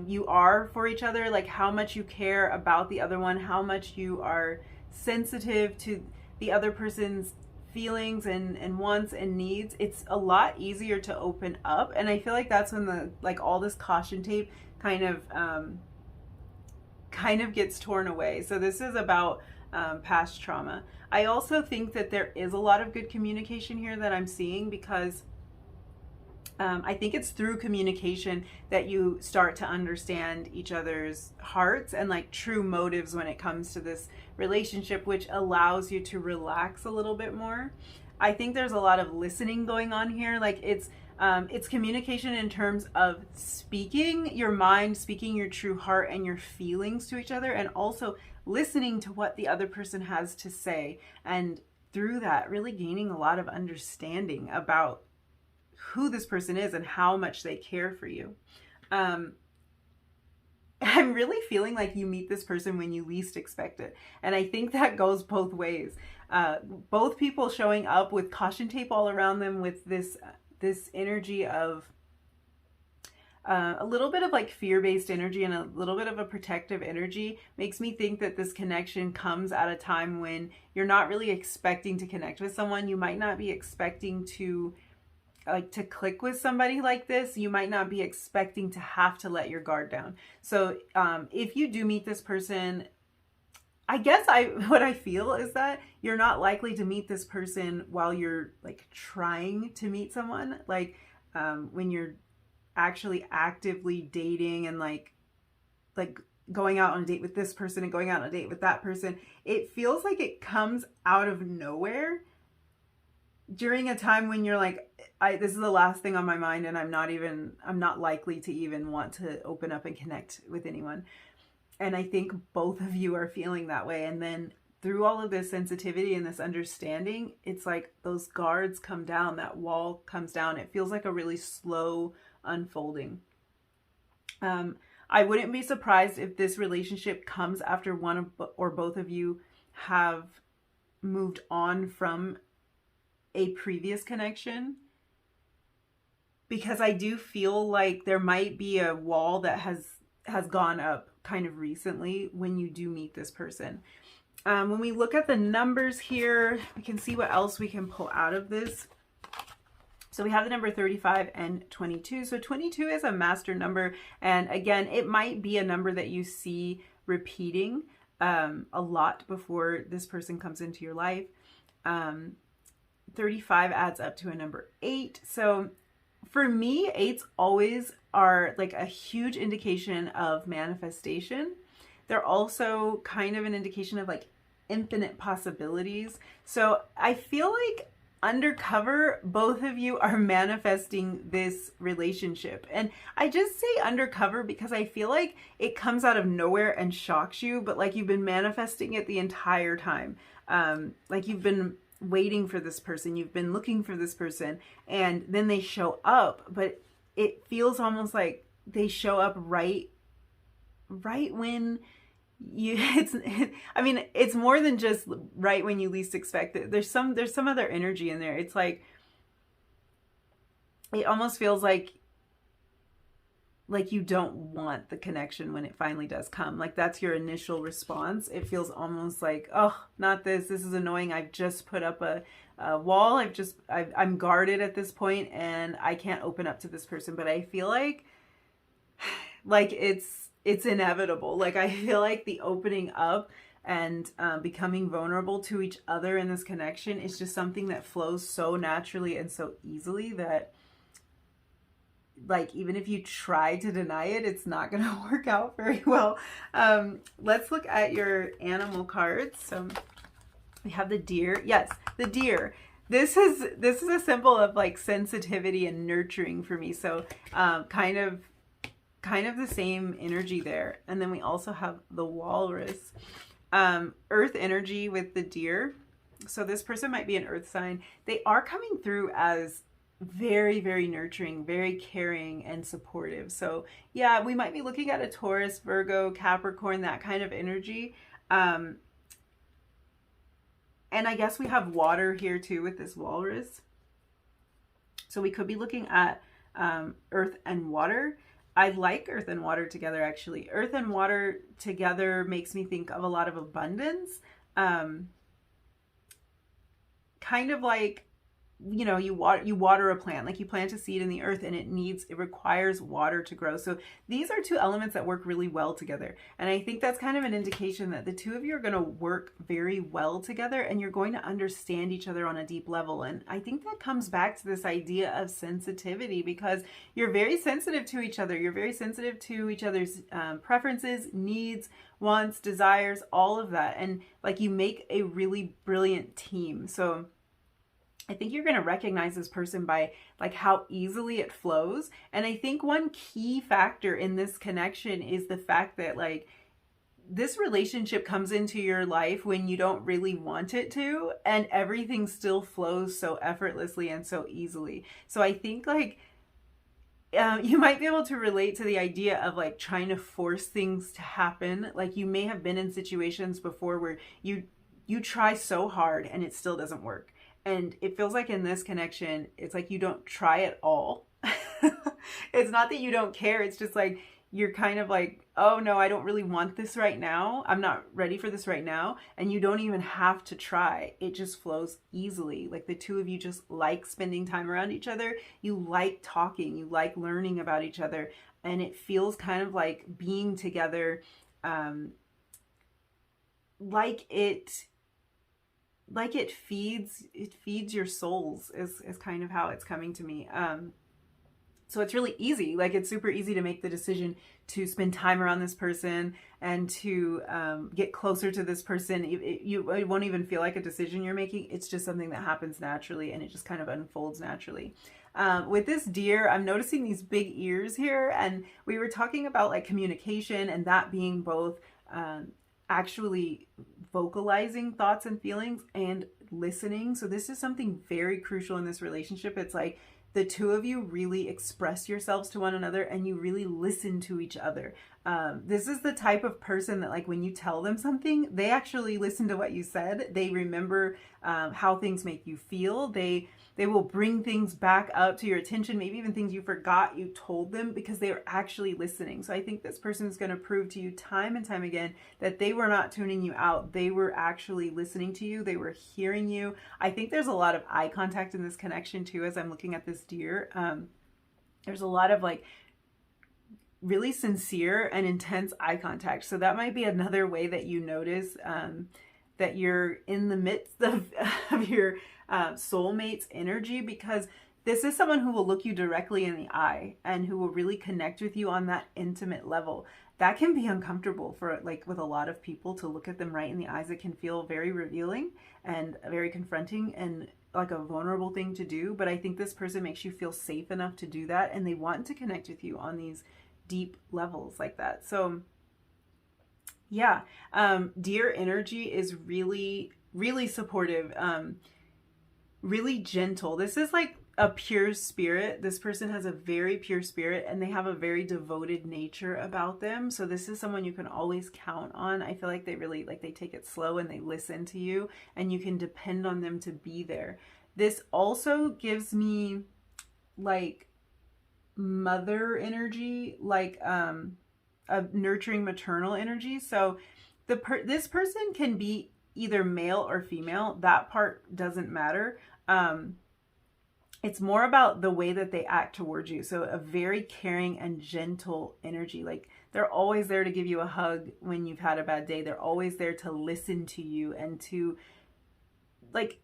you are for each other, like how much you care about the other one, how much you are sensitive to the other person's feelings and wants and needs, it's a lot easier to open up. And I feel like that's when the like all this caution tape kind of gets torn away. So this is about past trauma. I also think that there is a lot of good communication here that I'm seeing, because I think it's through communication that you start to understand each other's hearts and like true motives when it comes to this relationship, which allows you to relax a little bit more. I think there's a lot of listening going on here. Like it's communication in terms of speaking your mind, speaking your true heart and your feelings to each other, and also listening to what the other person has to say. And through that, really gaining a lot of understanding about who this person is and how much they care for you. I'm really feeling like you meet this person when you least expect it. And I think that goes both ways. Both people showing up with caution tape all around them with this energy of a little bit of like fear-based energy and a little bit of a protective energy makes me think that this connection comes at a time when you're not really expecting to connect with someone. You might not be expecting to click with somebody like this. You might not be expecting to have to let your guard down. So if you do meet this person, I guess what I feel is that you're not likely to meet this person while you're like trying to meet someone. Like when you're actually actively dating and like going out on a date with this person and going out on a date with that person, it feels like it comes out of nowhere during a time when you're like, this is the last thing on my mind, and I'm not likely to even want to open up and connect with anyone. And I think both of you are feeling that way. And then through all of this sensitivity and this understanding, it's like those guards come down, that wall comes down. It feels like a really slow unfolding. I wouldn't be surprised if this relationship comes after one or both of you have moved on from a previous connection, because I do feel like there might be a wall that has gone up kind of recently when you do meet this person. When we look at the numbers here, we can see what else we can pull out of this. So we have the number 35 and 22. So 22 is a master number. And again, it might be a number that you see repeating a lot before this person comes into your life. 35 adds up to a number 8. So for me, 8s always are like a huge indication of manifestation. They're also kind of an indication of like infinite possibilities. So I feel like undercover, both of you are manifesting this relationship. And I just say undercover because I feel like it comes out of nowhere and shocks you, but like you've been manifesting it the entire time. Like you've been waiting for this person, you've been looking for this person, and then they show up, but it feels almost like they show up right when you it's more than just right when you least expect it. There's some other energy in there. It's like it almost feels like you don't want the connection when it finally does come. Like that's your initial response. It feels almost like, oh, not this. This is annoying. I've just put up a wall. I'm guarded at this point and I can't open up to this person. But I feel like like it's inevitable. Like I feel like the opening up and becoming vulnerable to each other in this connection is just something that flows so naturally and so easily that, like, even if you try to deny it, it's not going to work out very well. Let's look at your animal cards. So we have the deer. Yes, the deer. This is a symbol of like sensitivity and nurturing for me. So kind of the same energy there. And then we also have the walrus. Earth energy with the deer. So this person might be an earth sign. They are coming through as very, very nurturing, very caring and supportive. So yeah, we might be looking at a Taurus, Virgo, Capricorn, that kind of energy. And I guess we have water here too with this walrus. So we could be looking at earth and water. I like earth and water together, actually. Earth and water together makes me think of a lot of abundance. Kind of like, you know, you water a plant, like you plant a seed in the earth and it requires water to grow. So these are two elements that work really well together. And I think that's kind of an indication that the two of you are going to work very well together and you're going to understand each other on a deep level. And I think that comes back to this idea of sensitivity, because you're very sensitive to each other. You're very sensitive to each other's preferences, needs, wants, desires, all of that. And like you make a really brilliant team. So I think you're going to recognize this person by like how easily it flows. And I think one key factor in this connection is the fact that like this relationship comes into your life when you don't really want it to, and everything still flows so effortlessly and so easily. So I think like you might be able to relate to the idea of like trying to force things to happen. Like you may have been in situations before where you try so hard and it still doesn't work. And it feels like in this connection, it's like you don't try at all. It's not that you don't care. It's just like you're kind of like, oh no, I don't really want this right now. I'm not ready for this right now. And you don't even have to try. It just flows easily. Like the two of you just like spending time around each other. You like talking. You like learning about each other. And it feels kind of like being together, like it feeds your souls is kind of how it's coming to me. So it's really easy. Like it's super easy to make the decision to spend time around this person and to get closer to this person. It won't even feel like a decision you're making. It's just something that happens naturally and it just kind of unfolds naturally. With this deer, I'm noticing these big ears here, and we were talking about like communication and that being both actually vocalizing thoughts and feelings and listening. So this is something very crucial in this relationship. It's like the two of you really express yourselves to one another and you really listen to each other. This is the type of person that like when you tell them something, they actually listen to what you said. They remember how things make you feel. They will bring things back up to your attention, maybe even things you forgot you told them, because they are actually listening. So I think this person is going to prove to you time and time again that they were not tuning you out. They were actually listening to you. They were hearing you. I think there's a lot of eye contact in this connection too, as I'm looking at this deer. There's a lot of like really sincere and intense eye contact. So that might be another way that you notice that you're in the midst of your soulmate's energy, because this is someone who will look you directly in the eye and who will really connect with you on that intimate level. That can be uncomfortable for like with a lot of people to look at them right in the eyes. It can feel very revealing and very confronting and like a vulnerable thing to do. But I think this person makes you feel safe enough to do that, and they want to connect with you on these deep levels like that. So yeah, deer energy is really, really supportive, really gentle. This is like a pure spirit. This person has a very pure spirit and they have a very devoted nature about them. So this is someone you can always count on. I feel like they really like they take it slow and they listen to you, and you can depend on them to be there. This also gives me like mother energy, like a nurturing maternal energy. So this person can be either male or female. That part doesn't matter. it's more about the way that they act towards you. So a very caring and gentle energy. Like they're always there to give you a hug when you've had a bad day. They're always there to listen to you and to like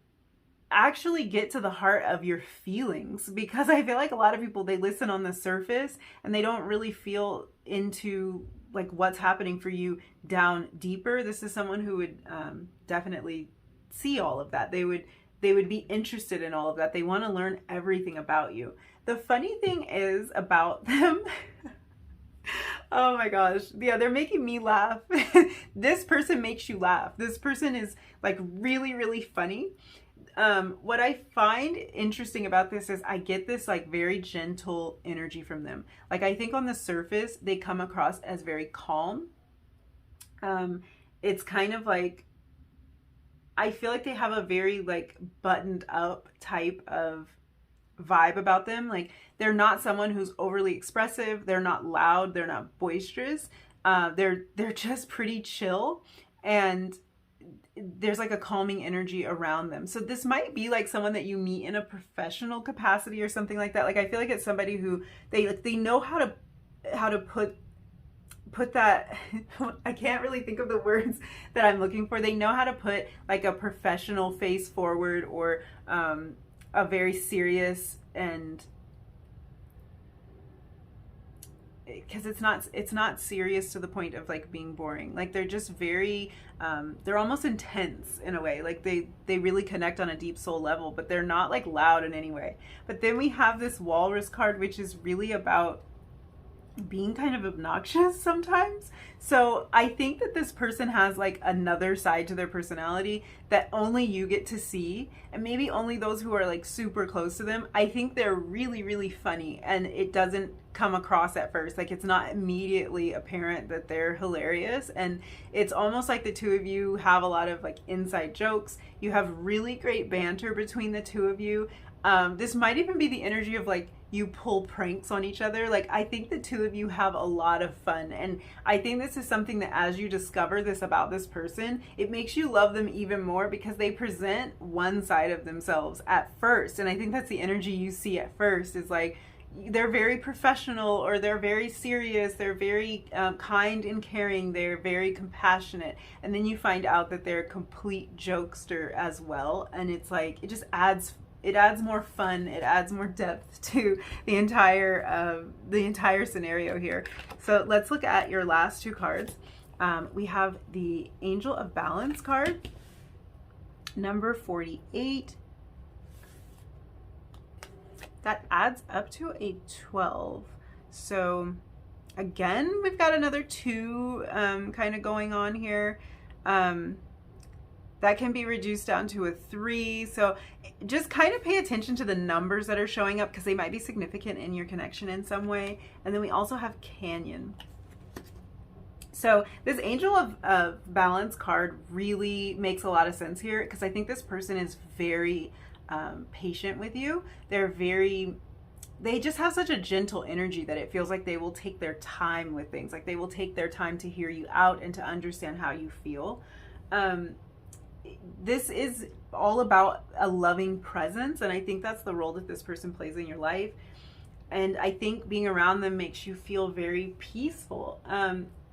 actually get to the heart of your feelings, because I feel like a lot of people, they listen on the surface and they don't really feel into like what's happening for you down deeper. This is someone who would definitely see all of that. They would be interested in all of that. They want to learn everything about you. The funny thing is about them, oh my gosh, yeah, they're making me laugh. This person makes you laugh. This person is like really, really funny. What I find interesting about this is I get this like very gentle energy from them. Like I think on the surface, they come across as very calm. It's kind of like, I feel like they have a very like buttoned up type of vibe about them. Like they're not someone who's overly expressive. They're not loud. They're not boisterous. They're just pretty chill, and there's like a calming energy around them. So this might be like someone that you meet in a professional capacity or something like that. Like I feel like it's somebody who they know how to put that I can't really think of the words that I'm looking for. They know how to put like a professional face forward, or a very serious, and because it's not serious to the point of like being boring. Like they're just very they're almost intense in a way. Like they really connect on a deep soul level, but they're not like loud in any way. But then we have this Walrus card, which is really about being kind of obnoxious sometimes. So I think that this person has like another side to their personality that only you get to see, and maybe only those who are like super close to them. I think they're really, really funny, and it doesn't come across at first. Like it's not immediately apparent that they're hilarious, and it's almost like the two of you have a lot of like inside jokes. You have really great banter between the two of you. This might even be the energy of like you pull pranks on each other. Like I think the two of you have a lot of fun, and I think this is something that as you discover this about this person, it makes you love them even more, because they present one side of themselves at first, and I think that's the energy you see at first, is like they're very professional, or they're very serious, they're very kind and caring, they're very compassionate, and then you find out that they're a complete jokester as well, and it's like it adds more fun, it adds more depth to the entire scenario here. So let's look at your last two cards. We have the Angel of Balance card, number 48. That adds up to a 12. So again, we've got another 2 kind of going on here. That can be reduced down to a 3. So just kind of pay attention to the numbers that are showing up, because they might be significant in your connection in some way. And then we also have Canyon. So this Angel of Balance card really makes a lot of sense here, because I think this person is very patient with you. They just have such a gentle energy that it feels like they will take their time with things. Like they will take their time to hear you out and to understand how you feel. This is all about a loving presence, and I think that's the role that this person plays in your life. And I think being around them makes you feel very peaceful.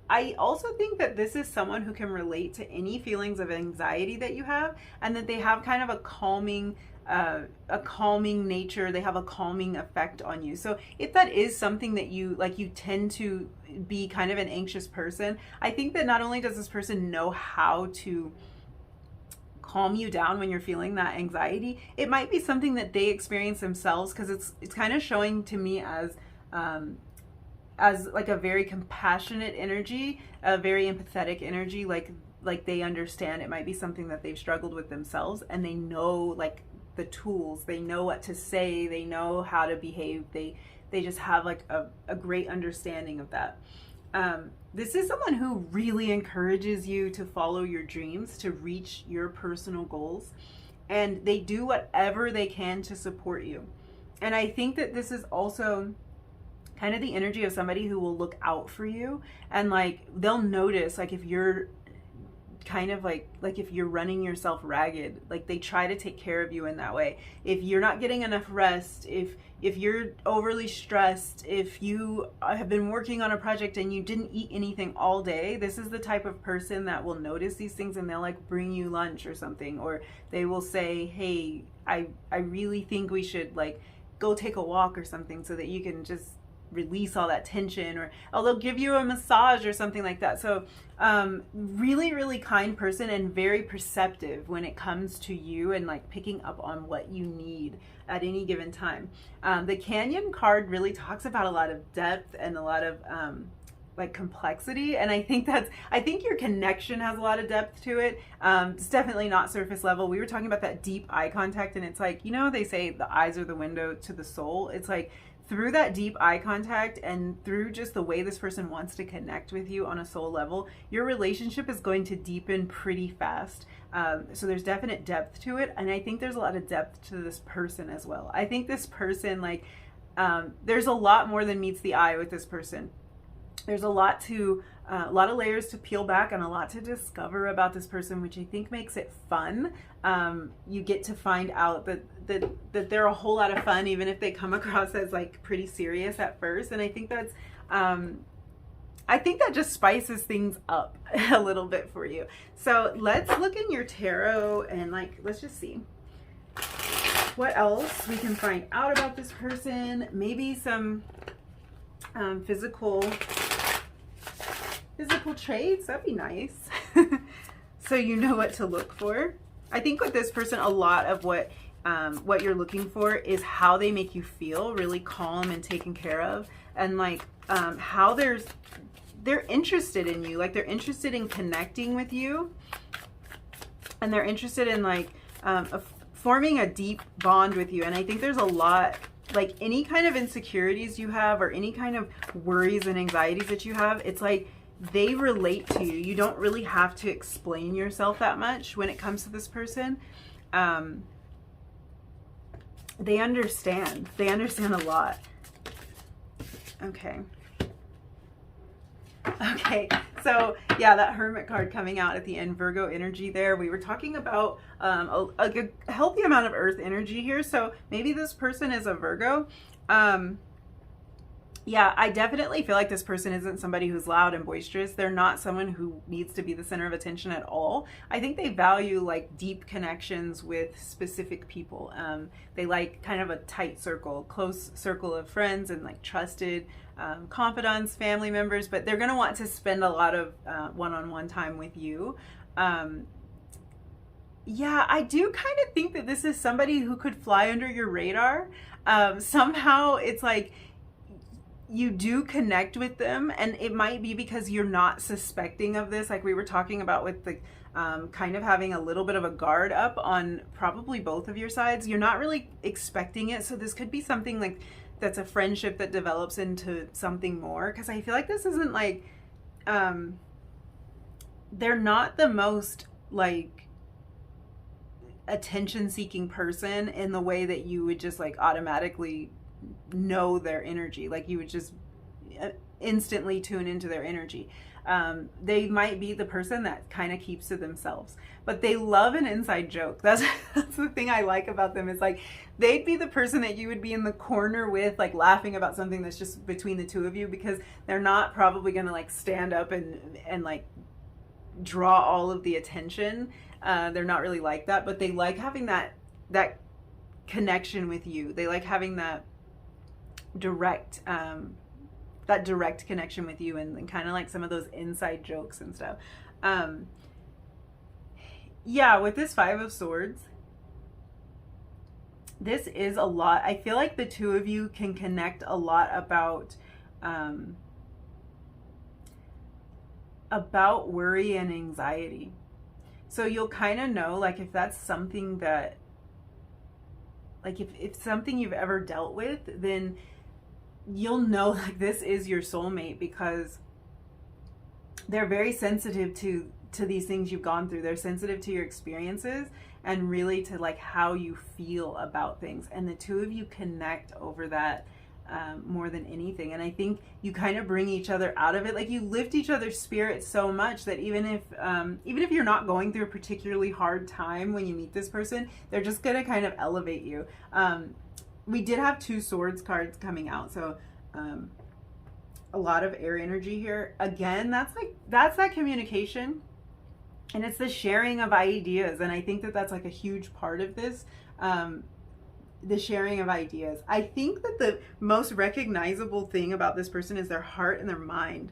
I also think that this is someone who can relate to any feelings of anxiety that you have, and that they have kind of a calming nature. They have a calming effect on you. So if that is something that you tend to be kind of an anxious person, I think that not only does this person know how to calm you down when you're feeling that anxiety, it might be something that they experience themselves, because it's kind of showing to me as like a very compassionate energy, a very empathetic energy, like they understand. It might be something that they've struggled with themselves, and they know like the tools, they know what to say, they know how to behave, they just have like a great understanding of that. This is someone who really encourages you to follow your dreams, to reach your personal goals, and they do whatever they can to support you. And I think that this is also kind of the energy of somebody who will look out for you, and like they'll notice like if you're kind of like if you're running yourself ragged, like they try to take care of you in that way. If you're not getting enough rest, if you're overly stressed, if you have been working on a project and you didn't eat anything all day, this is the type of person that will notice these things, and they'll like bring you lunch or something, or they will say, hey, I really think we should like go take a walk or something so that you can just release all that tension, or they'll give you a massage or something like that. So really, really kind person, and very perceptive when it comes to you and like picking up on what you need at any given time. The Canyon card really talks about a lot of depth and a lot of like complexity, and I think your connection has a lot of depth to it. It's definitely not surface level. We were talking about that deep eye contact, and it's like, you know, they say the eyes are the window to the soul. It's like through that deep eye contact and through just the way this person wants to connect with you on a soul level, your relationship is going to deepen pretty fast. So there's definite depth to it, and I think there's a lot of depth to this person as well. I think this person, like, there's a lot more than meets the eye with this person. There's a lot of layers to peel back and a lot to discover about this person, which I think makes it fun. You get to find out that they're a whole lot of fun, even if they come across as like pretty serious at first. And I think that just spices things up a little bit for you. So let's look in your tarot and like, let's just see what else we can find out about this person. Maybe some physical traits. That'd be nice. So you know what to look for. I think with this person, a lot of what you're looking for is how they make you feel, really calm and taken care of, and like how they're interested in you, like they're interested in connecting with you, and they're interested in like forming a deep bond with you. And I think there's a lot, like any kind of insecurities you have or any kind of worries and anxieties that you have, it's like they relate to you. You don't really have to explain yourself that much when it comes to this person. They understand. They understand a lot. Okay. So yeah, that Hermit card coming out at the end, Virgo energy there. We were talking about a healthy amount of earth energy here. So maybe this person is a Virgo. Yeah, I definitely feel like this person isn't somebody who's loud and boisterous. They're not someone who needs to be the center of attention at all. I think they value like deep connections with specific people. They like kind of a tight circle, close circle of friends and like trusted confidants, family members, but they're going to want to spend a lot of one-on-one time with you. Yeah, I do kind of think that this is somebody who could fly under your radar. Somehow it's like you do connect with them, and it might be because you're not suspecting of this, like we were talking about with the kind of having a little bit of a guard up on probably both of your sides. You're not really expecting it, so this could be something like that's a friendship that develops into something more, because I feel like this isn't like they're not the most like attention seeking person in the way that you would just like automatically know their energy, like you would just instantly tune into their energy. They might be the person that kind of keeps to themselves, but they love an inside joke. That's the thing I like about them. Is like they'd be the person that you would be in the corner with, like laughing about something that's just between the two of you, because they're not probably gonna like stand up and like draw all of the attention. They're not really like that, but they like having that connection with you. They like having that direct connection with you, and kind of like some of those inside jokes and stuff. Yeah, with this Five of Swords, this is a lot. I feel like the two of you can connect a lot about worry and anxiety. So you'll kind of know, like, if that's something that, like, if something you've ever dealt with, then you'll know like this is your soulmate, because they're very sensitive to these things you've gone through. They're sensitive to your experiences and really to like how you feel about things. And the two of you connect over that more than anything. And I think you kind of bring each other out of it. Like, you lift each other's spirits so much that even if you're not going through a particularly hard time when you meet this person, they're just gonna kind of elevate you. We did have 2 swords cards coming out, so a lot of air energy here. Again, that's that communication, and it's the sharing of ideas. And I think that that's like a huge part of this. The sharing of ideas. I think that the most recognizable thing about this person is their heart and their mind.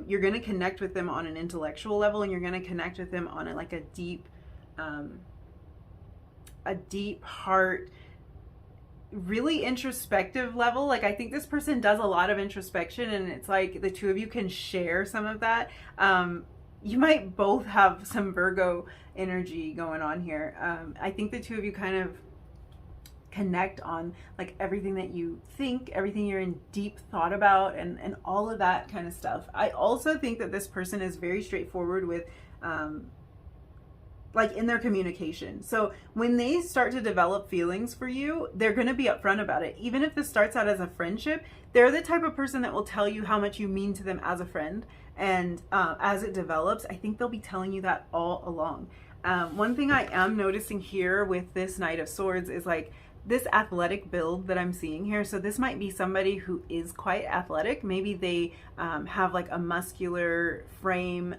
You're going to connect with them on an intellectual level, and you're going to connect with them on a deep heart, really introspective level. Like, I think this person does a lot of introspection, and it's like the 2 of you can share some of that. You might both have some Virgo energy going on here. I think the 2 of you kind of connect on like everything that you think, everything you're in deep thought about, and all of that kind of stuff. I also think that this person is very straightforward with like in their communication. So when they start to develop feelings for you, they're going to be upfront about it. Even if this starts out as a friendship, they're the type of person that will tell you how much you mean to them as a friend. And as it develops, I think they'll be telling you that all along. One thing I am noticing here with this Knight of Swords is like this athletic build that I'm seeing here. So this might be somebody who is quite athletic. Maybe they have like a muscular frame.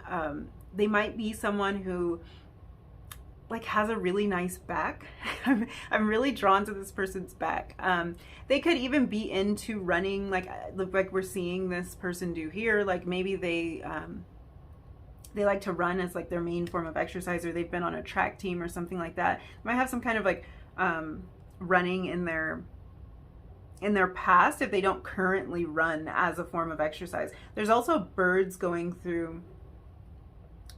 They might be someone who like has a really nice back. I'm really drawn to this person's back. They could even be into running, like we're seeing this person do here. Like maybe they like to run as like their main form of exercise, or they've been on a track team or something like that. They might have some kind of like running in their past if they don't currently run as a form of exercise. There's also birds going through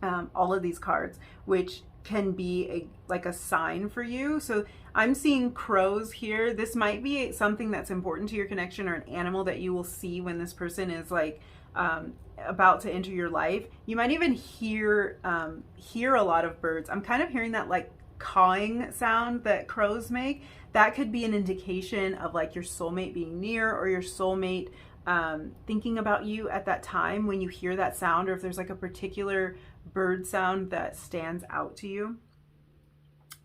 all of these cards, which can be like a sign for you. So I'm seeing crows here. This might be something that's important to your connection, or an animal that you will see when this person is like about to enter your life. You might even hear a lot of birds. I'm kind of hearing that like cawing sound that crows make. That could be an indication of like your soulmate being near, or your soulmate thinking about you at that time when you hear that sound, or if there's like a particular bird sound that stands out to you.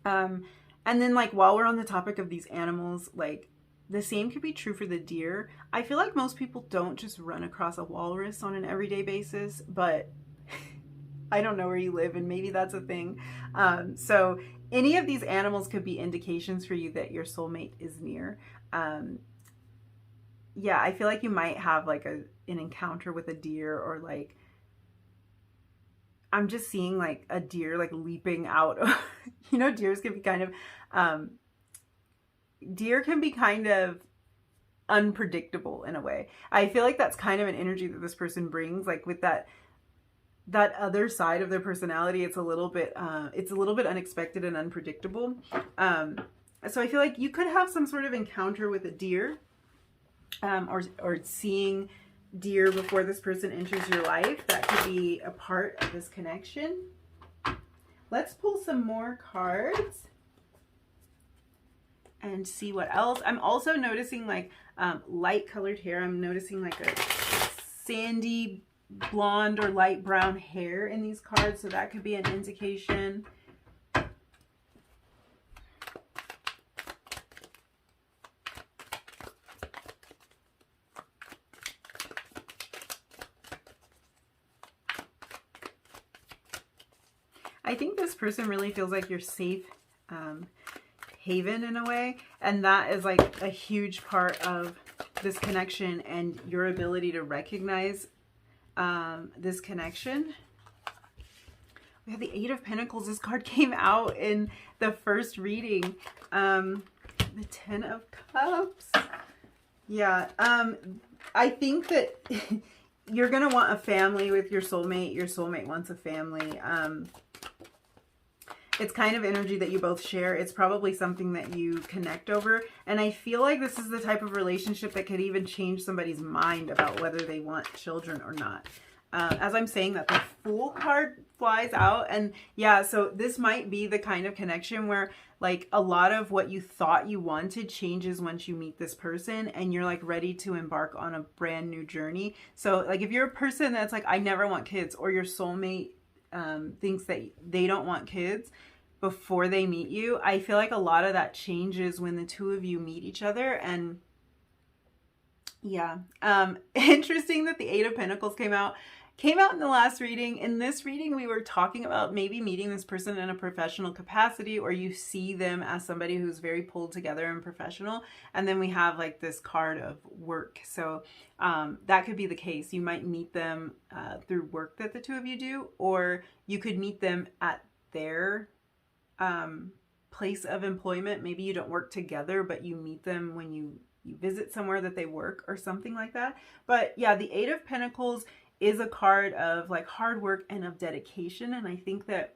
And then like while we're on the topic of these animals, like the same could be true for the deer. I feel like most people don't just run across a walrus on an everyday basis, but I don't know where you live, and maybe that's a thing. So any of these animals could be indications for you that your soulmate is near. Yeah, I feel like you might have like an encounter with a deer, or like I'm just seeing like a deer like leaping out. You know, deer can be kind of unpredictable in a way. I feel like that's kind of an energy that this person brings, like with that other side of their personality. It's a little bit unexpected and unpredictable. So I feel like you could have some sort of encounter with a deer, or seeing deer before this person enters your life. That could be a part of this connection. Let's pull some more cards and see what else. I'm also noticing like light colored hair. I'm noticing like a sandy blonde or light brown hair in these cards, so that could be an indication. I think this person really feels like your safe haven in a way, and that is like a huge part of this connection and your ability to recognize this connection. We have the Eight of Pentacles. This card came out in the first reading. The Ten of Cups. Yeah, I think that you're gonna want a family with your soulmate. Your soulmate wants a family. It's kind of energy that you both share. It's probably something that you connect over. And I feel like this is the type of relationship that could even change somebody's mind about whether they want children or not. As I'm saying that, the Fool card flies out. And yeah, so this might be the kind of connection where like a lot of what you thought you wanted changes once you meet this person and you're like ready to embark on a brand new journey. So like if you're a person that's like, I never want kids, or your soulmate thinks that they don't want kids before they meet you, I feel like a lot of that changes when the two of you meet each other. And yeah, interesting that the Eight of Pentacles came out in the last reading. In this reading, we were talking about maybe meeting this person in a professional capacity, or you see them as somebody who's very pulled together and professional. And then we have like this card of work. So that could be the case. You might meet them through work that the two of you do, or you could meet them at their place of employment. Maybe you don't work together, but you meet them when you visit somewhere that they work or something like that. But yeah, the Eight of Pentacles is a card of like hard work and of dedication. And I think that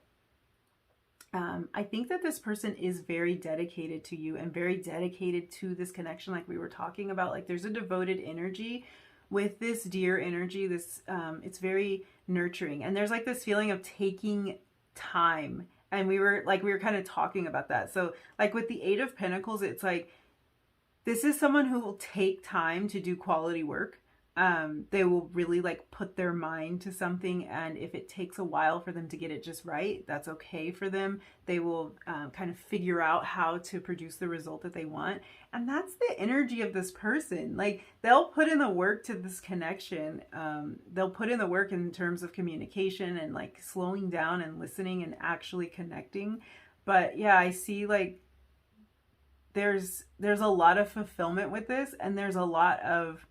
this person is very dedicated to you and very dedicated to this connection. Like we were talking about, like there's a devoted energy with this dear energy. This it's very nurturing, and there's like this feeling of taking time. And we were kind of talking about that. So like with the Eight of Pentacles, it's like, this is someone who will take time to do quality work. They will really like put their mind to something, and if it takes a while for them to get it just right, that's okay for them. They will kind of figure out how to produce the result that they want. And that's the energy of this person. Like they'll put in the work to this connection. They'll put in the work in terms of communication and like slowing down and listening and actually connecting. But yeah, I see like there's a lot of fulfillment with this, and there's a lot of,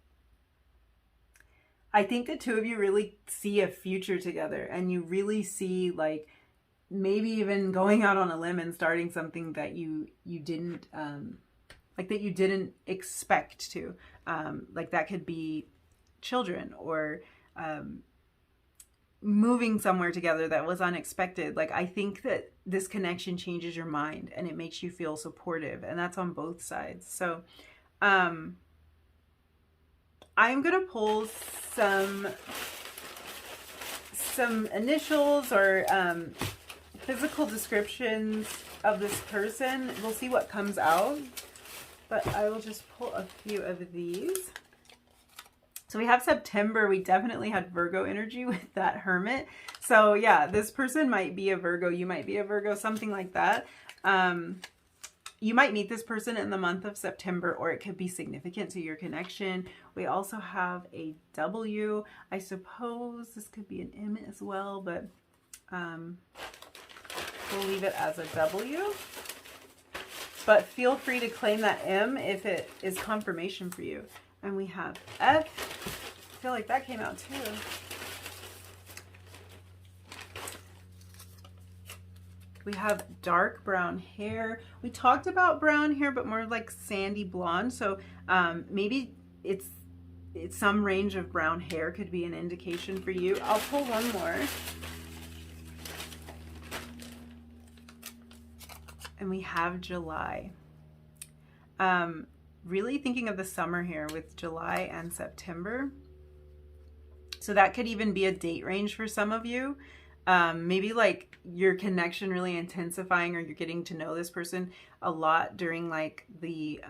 I think the two of you really see a future together, and you really see like maybe even going out on a limb and starting something that you didn't expect to. Like that could be children, or moving somewhere together that was unexpected. Like I think that this connection changes your mind and it makes you feel supportive, and that's on both sides. So I'm going to pull some initials or physical descriptions of this person. We'll see what comes out, but I will just pull a few of these. So we have September. We definitely had Virgo energy with that Hermit. So yeah, this person might be a Virgo. You might be a Virgo, something like that. You might meet this person in the month of September, or it could be significant to your connection. We also have a W. I suppose this could be an M as well, but we'll leave it as a W. But feel free to claim that M if it is confirmation for you. And we have F. I feel like that came out too. We have dark brown hair. We talked about brown hair, but more like sandy blonde. So maybe it's some range of brown hair could be an indication for you. I'll pull one more. And we have July. Really thinking of the summer here with July and September. So that could even be a date range for some of you. Maybe like your connection really intensifying, or you're getting to know this person a lot during like the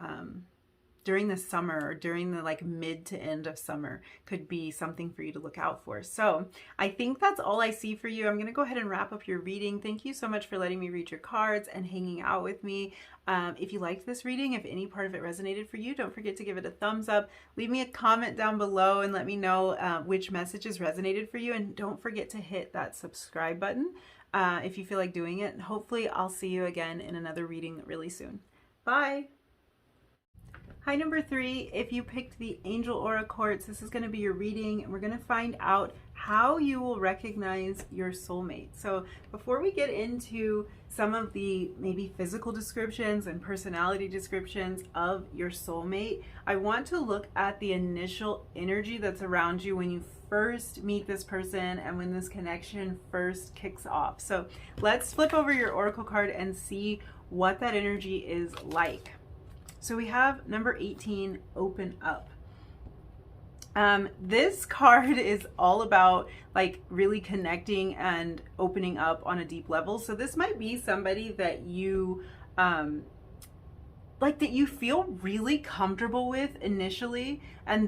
summer, or during the like mid to end of summer could be something for you to look out for. So I think that's all I see for you. I'm going to go ahead and wrap up your reading. Thank you so much for letting me read your cards and hanging out with me. If you liked this reading, if any part of it resonated for you, don't forget to give it a thumbs up. Leave me a comment down below and let me know which messages resonated for you. And don't forget to hit that subscribe button if you feel like doing it. And hopefully I'll see you again in another reading really soon. Bye. Hi, number 3. If you picked the Angel Aura Quartz, this is going to be your reading, and we're going to find out how you will recognize your soulmate. So before we get into some of the maybe physical descriptions and personality descriptions of your soulmate, I want to look at the initial energy that's around you when you first meet this person and when this connection first kicks off. So let's flip over your oracle card and see what that energy is like. So we have number 18, open up. This card is all about like really connecting and opening up on a deep level. So this might be somebody that you like, that you feel really comfortable with initially, and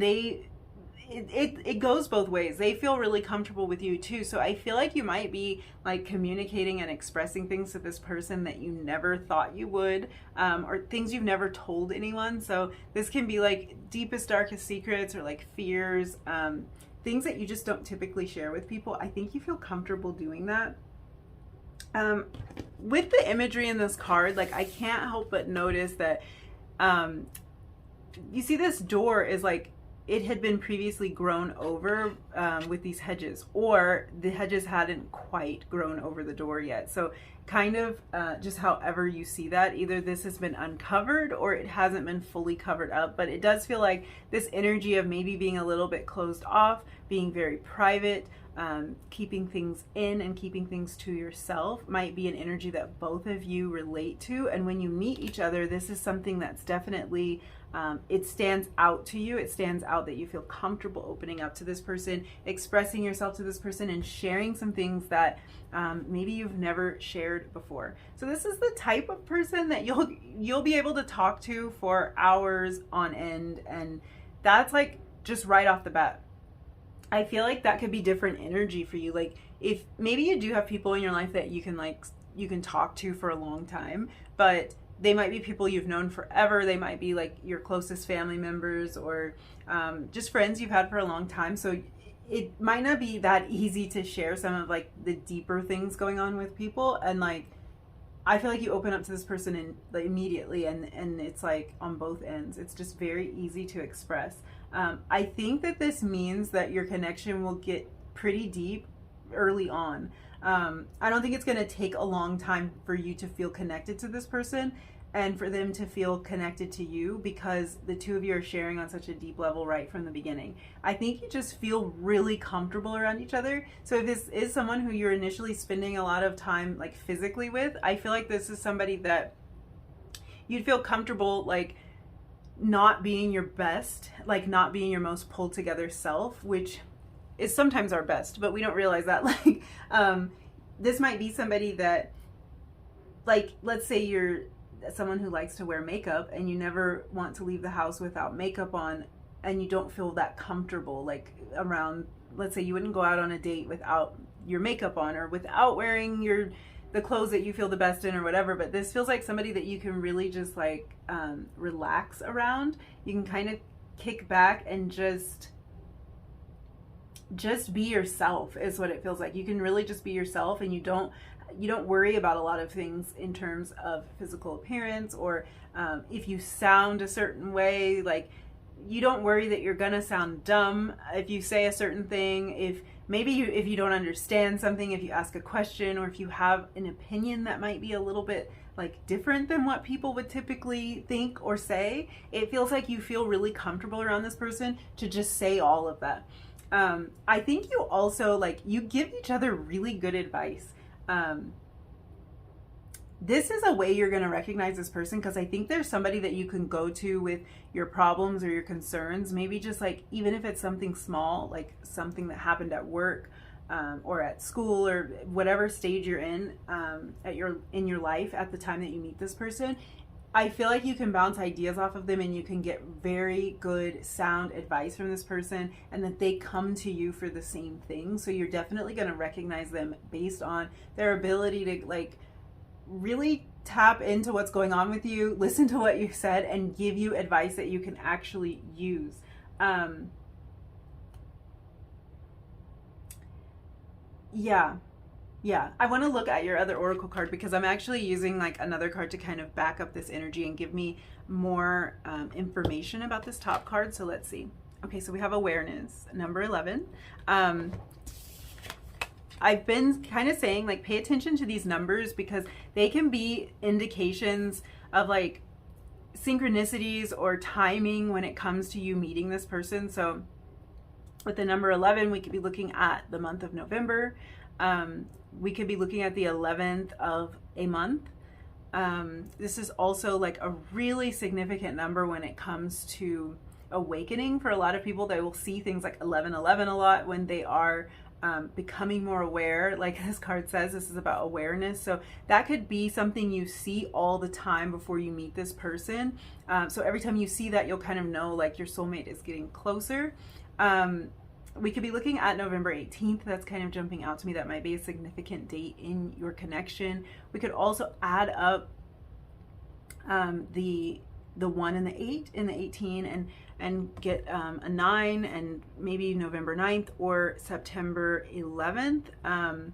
it goes both ways. They feel really comfortable with you too. So I feel like you might be like communicating and expressing things to this person that you never thought you would, or things you've never told anyone. So this can be like deepest, darkest secrets, or like fears, things that you just don't typically share with people. I think you feel comfortable doing that. With the imagery in this card, like I can't help but notice that you see this door is like it had been previously grown over with these hedges, or the hedges hadn't quite grown over the door yet. So kind of just however you see that, either this has been uncovered or it hasn't been fully covered up, but it does feel like this energy of maybe being a little bit closed off, being very private, keeping things in and keeping things to yourself might be an energy that both of you relate to. And when you meet each other, this is something that's definitely, it stands out to you. It stands out that you feel comfortable opening up to this person, expressing yourself to this person, and sharing some things that maybe you've never shared before. So this is the type of person that you'll be able to talk to for hours on end, and that's like just right off the bat. I feel like that could be different energy for you. Like if maybe you do have people in your life that you can talk to for a long time, but they might be people you've known forever. They might be like your closest family members, or just friends you've had for a long time. So it might not be that easy to share some of like the deeper things going on with people. And like, I feel like you open up to this person like immediately, and it's like on both ends. It's just very easy to express. I think that this means that your connection will get pretty deep early on. I don't think it's going to take a long time for you to feel connected to this person and for them to feel connected to you, because the two of you are sharing on such a deep level right from the beginning. I think you just feel really comfortable around each other. So if this is someone who you're initially spending a lot of time like physically with, I feel like this is somebody that you'd feel comfortable like not being your best, like not being your most pulled together self, which is sometimes our best, but we don't realize that. Like this might be somebody that, like, let's say you're someone who likes to wear makeup and you never want to leave the house without makeup on, and you don't feel that comfortable like around, let's say you wouldn't go out on a date without your makeup on, or without wearing the clothes that you feel the best in, or whatever. But this feels like somebody that you can really just like relax around. You can kind of kick back and just be yourself is what it feels like. You can really just be yourself, and you don't worry about a lot of things in terms of physical appearance, or if you sound a certain way. Like you don't worry that you're gonna sound dumb if you say a certain thing. If you don't understand something, if you ask a question, or if you have an opinion that might be a little bit like different than what people would typically think or say, it feels like you feel really comfortable around this person to just say all of that. I think you also like, you give each other really good advice. This is a way you're going to recognize this person, because I think there's somebody that you can go to with your problems or your concerns. Maybe just like, even if it's something small, like something that happened at work, or at school, or whatever stage you're in your life at the time that you meet this person. I feel like you can bounce ideas off of them, and you can get very good sound advice from this person, and that they come to you for the same thing. So you're definitely going to recognize them based on their ability to like really tap into what's going on with you, listen to what you said, and give you advice that you can actually use. Yeah, I want to look at your other oracle card, because I'm actually using like another card to kind of back up this energy and give me more information about this top card. So let's see. Okay, so we have awareness, number 11. I've been kind of saying like, pay attention to these numbers, because they can be indications of like synchronicities or timing when it comes to you meeting this person. So with the number 11, we could be looking at the month of November. We could be looking at the 11th of a month. This is also like a really significant number when it comes to awakening. For a lot of people, they will see things like 1111 a lot when they are becoming more aware. Like this card says, this is about awareness. So that could be something you see all the time before you meet this person. So every time you see that, you'll kind of know like your soulmate is getting closer. We could be looking at November 18th. That's kind of jumping out to me. That might be a significant date in your connection. We could also add up the 1 and the 8 in the 18 and get a 9, and maybe November 9th or September 11th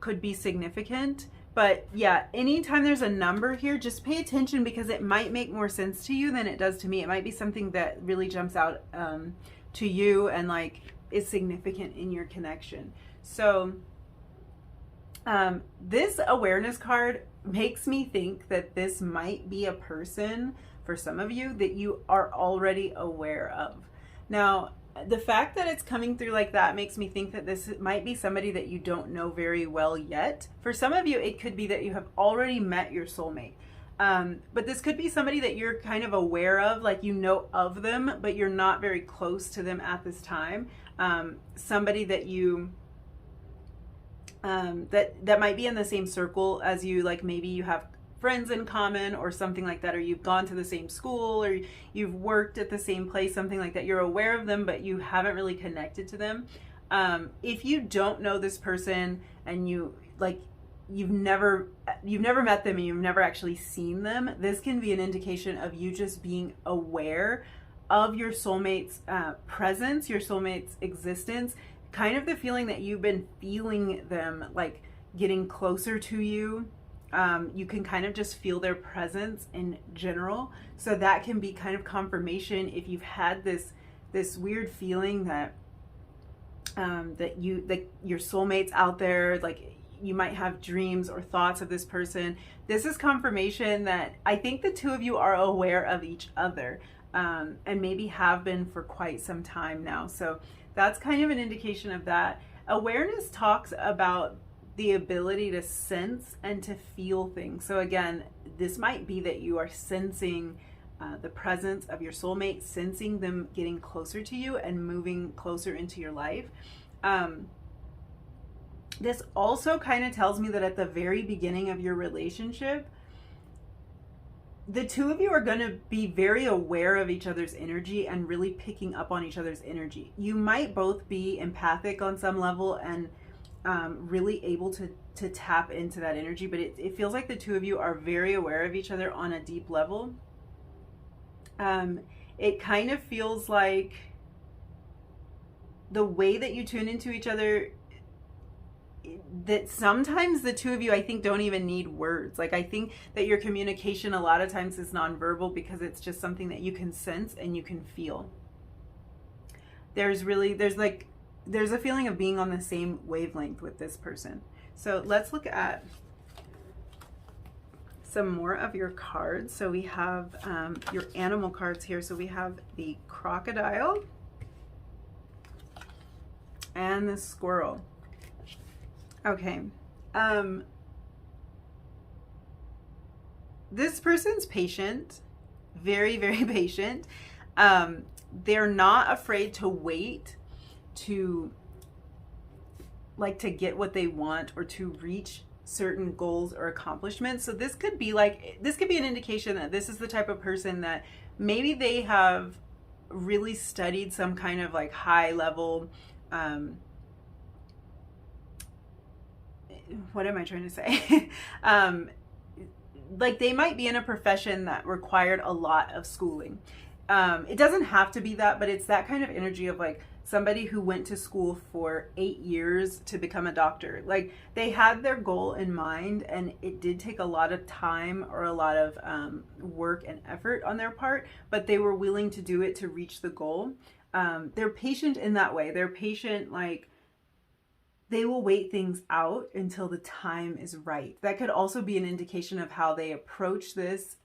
could be significant. But yeah, anytime there's a number here, just pay attention, because it might make more sense to you than it does to me. It might be something that really jumps out to you and like is significant in your connection. So this awareness card makes me think that this might be a person for some of you that you are already aware of. Now, the fact that it's coming through like that makes me think that this might be somebody that you don't know very well yet. For some of you, it could be that you have already met your soulmate. But this could be somebody that you're kind of aware of, like you know of them, but you're not very close to them at this time. Somebody that you that might be in the same circle as you, like maybe you have friends in common or something like that, or you've gone to the same school, or you've worked at the same place, something like that. You're aware of them, but you haven't really connected to them. If you don't know this person and you've never met them and you've never actually seen them, this can be an indication of you just being aware of your soulmate's presence, your soulmate's existence, kind of the feeling that you've been feeling them like getting closer to you. You can kind of just feel their presence in general. So that can be kind of confirmation if you've had this weird feeling that your soulmate's out there, like you might have dreams or thoughts of this person. This is confirmation that I think the two of you are aware of each other, and maybe have been for quite some time now. So that's kind of an indication of that. Awareness talks about the ability to sense and to feel things. So again, this might be that you are sensing the presence of your soulmate, sensing them getting closer to you and moving closer into your life. This also kind of tells me that at the very beginning of your relationship, the two of you are going to be very aware of each other's energy and really picking up on each other's energy. You might both be empathic on some level and really able to tap into that energy, but it feels like the two of you are very aware of each other on a deep level. It kind of feels like the way that you tune into each other, that sometimes the two of you, I think, don't even need words. Like I think that your communication a lot of times is nonverbal, because it's just something that you can sense and you can feel. There's a feeling of being on the same wavelength with this person. So let's look at some more of your cards. So we have your animal cards here. So we have the crocodile and the squirrel. Okay. This person's patient, very, very patient. They're not afraid to wait to get what they want or to reach certain goals or accomplishments. So this could be an indication that this is the type of person that maybe they have really studied some kind of like high level, what am I trying to say? Like they might be in a profession that required a lot of schooling. It doesn't have to be that, but it's that kind of energy of like somebody who went to school for 8 years to become a doctor. Like they had their goal in mind, and it did take a lot of time or a lot of work and effort on their part, but they were willing to do it to reach the goal. They're patient in that way. They're patient, like they will wait things out until the time is right. That could also be an indication of how they approach this.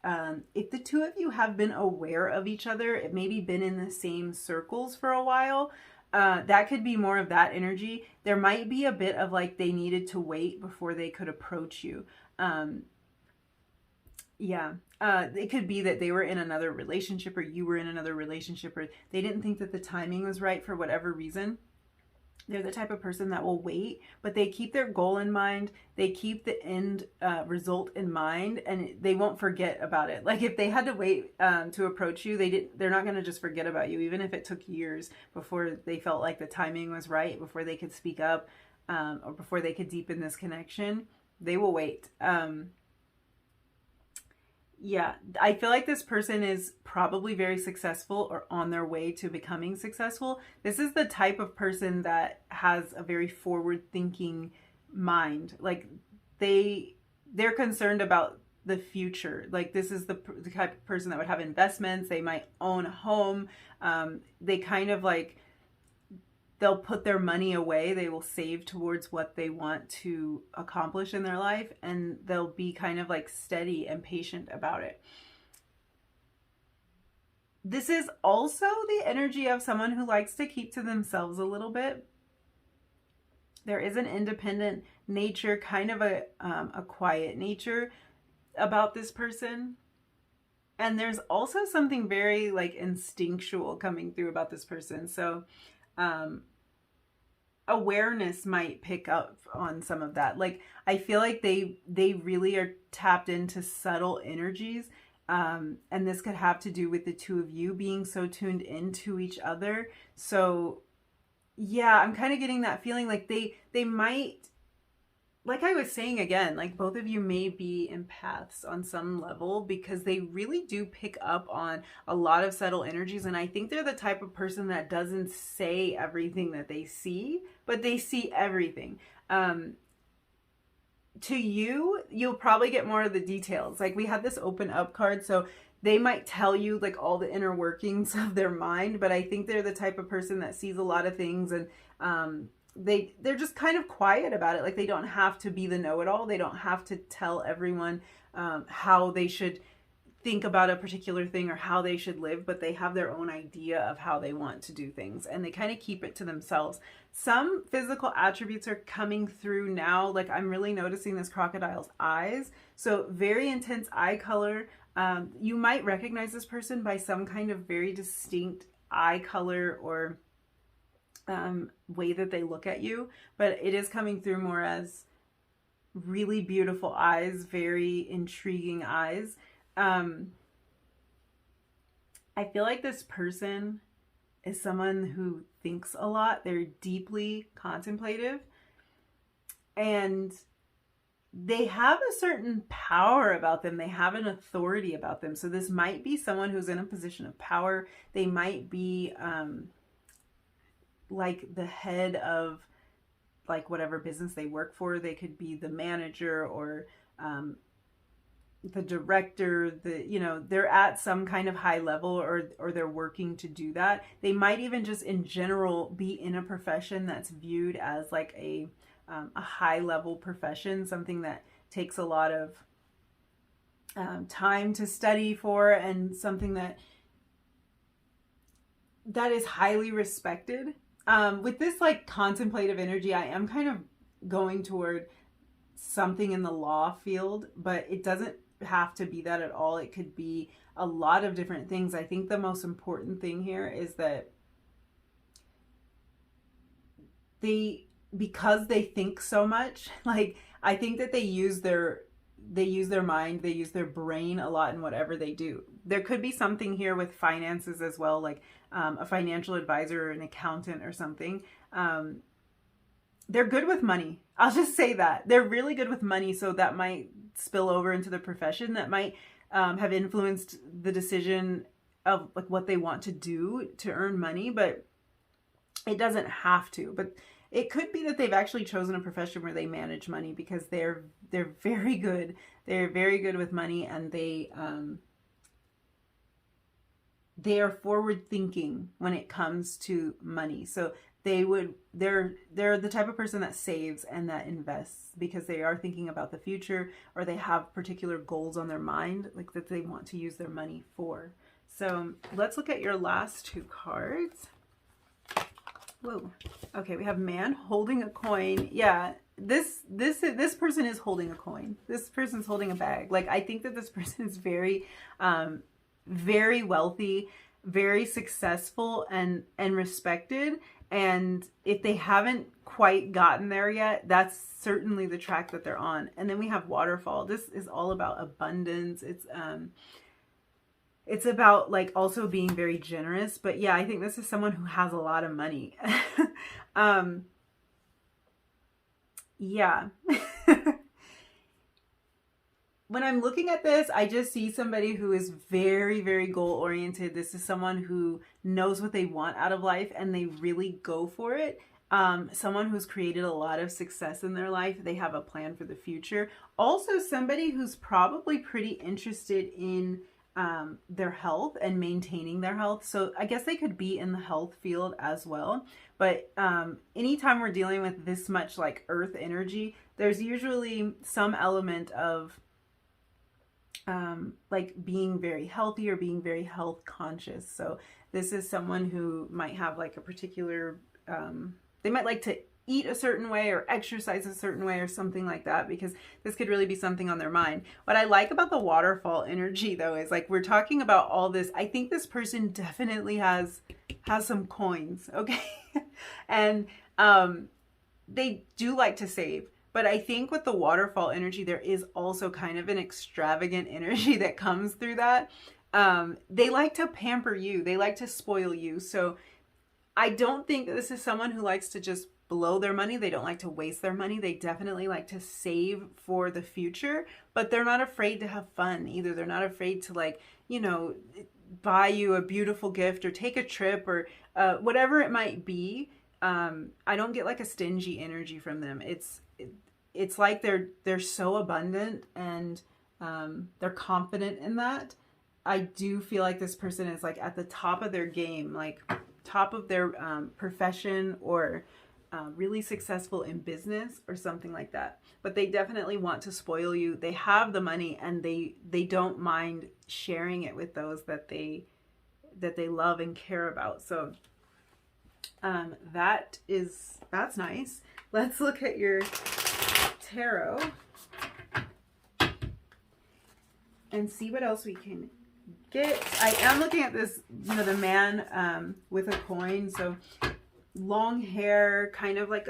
If the two of you have been aware of each other, it maybe been in the same circles for a while, that could be more of that energy. There might be a bit of like they needed to wait before they could approach you. Yeah. It could be that they were in another relationship or you were in another relationship, or they didn't think that the timing was right for whatever reason. They're the type of person that will wait, but they keep their goal in mind. They keep the end result in mind, and they won't forget about it. Like if they had to wait to approach you, they're not going to just forget about you, even if it took years before they felt like the timing was right, before they could speak up, or before they could deepen this connection. They will wait. Yeah, I feel like this person is probably very successful or on their way to becoming successful. This is the type of person that has a very forward thinking mind. Like they're concerned about the future. Like this is the type of person that would have investments. They might own a home. They kind of like, they'll put their money away. They will save towards what they want to accomplish in their life, and they'll be kind of like steady and patient about it. This is also the energy of someone who likes to keep to themselves a little bit. There is an independent nature, kind of a quiet nature about this person. And there's also something very like instinctual coming through about this person. So awareness might pick up on some of that. Like I feel like they really are tapped into subtle energies, and this could have to do with the two of you being so tuned into each other. So yeah, I'm kind of getting that feeling like they might, like I was saying again, like both of you may be empaths on some level, because they really do pick up on a lot of subtle energies. And I think they're the type of person that doesn't say everything that they see, but they see everything. To you, you'll probably get more of the details. Like we had this open up card, so they might tell you like all the inner workings of their mind, but I think they're the type of person that sees a lot of things, and they're just kind of quiet about it. Like they don't have to be the know-it-all. They don't have to tell everyone how they should think about a particular thing or how they should live, but they have their own idea of how they want to do things, and they kind of keep it to themselves. Some physical attributes are coming through now. Like I'm really noticing this crocodile's eyes. So very intense eye color. You might recognize this person by some kind of very distinct eye color or way that they look at you, but it is coming through more as really beautiful eyes, very intriguing eyes. I feel like this person is someone who thinks a lot. They're deeply contemplative, and they have a certain power about them. They have an authority about them. So this might be someone who's in a position of power. They might be like the head of like whatever business they work for. They could be the manager or the director. They're at some kind of high level, or they're working to do that. They might even just in general be in a profession that's viewed as like a high level profession, something that takes a lot of time to study for, and something that is highly respected. With this like contemplative energy, I am kind of going toward something in the law field, but it doesn't have to be that at all. It could be a lot of different things. I think the most important thing here is that because they think so much, like I think that they use their mind, they use their brain a lot in whatever they do. There could be something here with finances as well, like a financial advisor or an accountant or something. They're good with money. I'll just say that. They're really good with money, so that might spill over into the profession. That might have influenced the decision of like what they want to do to earn money, but it doesn't have to. But it could be that they've actually chosen a profession where they manage money, because they're very good. They're very good with money, and they are forward thinking when it comes to money. So they're the type of person that saves and that invests, because they are thinking about the future, or they have particular goals on their mind, like that they want to use their money for. So let's look at your last two cards. Whoa. Okay, we have man holding a coin. Yeah, this person is holding a coin. This person's holding a bag. Like, I think that this person is very, very wealthy, very successful, and respected. And if they haven't quite gotten there yet, that's certainly the track that they're on. And then we have waterfall. This is all about abundance. It's about like also being very generous. But yeah, I think this is someone who has a lot of money. Yeah. When I'm looking at this, I just see somebody who is very, very goal oriented. This is someone who knows what they want out of life and they really go for it. Someone who's created a lot of success in their life. They have a plan for the future. Also, somebody who's probably pretty interested in their health and maintaining their health. So I guess they could be in the health field as well. But anytime we're dealing with this much like earth energy, there's usually some element of like being very healthy or being very health conscious. So this is someone who might have like a particular, they might like to eat a certain way or exercise a certain way or something like that, because this could really be something on their mind. What I like about the waterfall energy though is like we're talking about all this. I think this person definitely has some coins, okay? And they do like to save. But I think with the waterfall energy, there is also kind of an extravagant energy that comes through that. They like to pamper you. They like to spoil you. So I don't think that this is someone who likes to just blow their money. They don't like to waste their money. They definitely like to save for the future, but they're not afraid to have fun either. They're not afraid to like, you know, buy you a beautiful gift or take a trip or whatever it might be. I don't get like a stingy energy from them. It's like they're so abundant and they're confident in that. I do feel like this person is like at the top of their game, like top of their profession or really successful in business or something like that. But they definitely want to spoil you. They have the money and they don't mind sharing it with those that they love and care about. So that's nice. Let's look at your tarot and see what else we can get. I am looking at this, you know, the man with a coin. So long hair, kind of like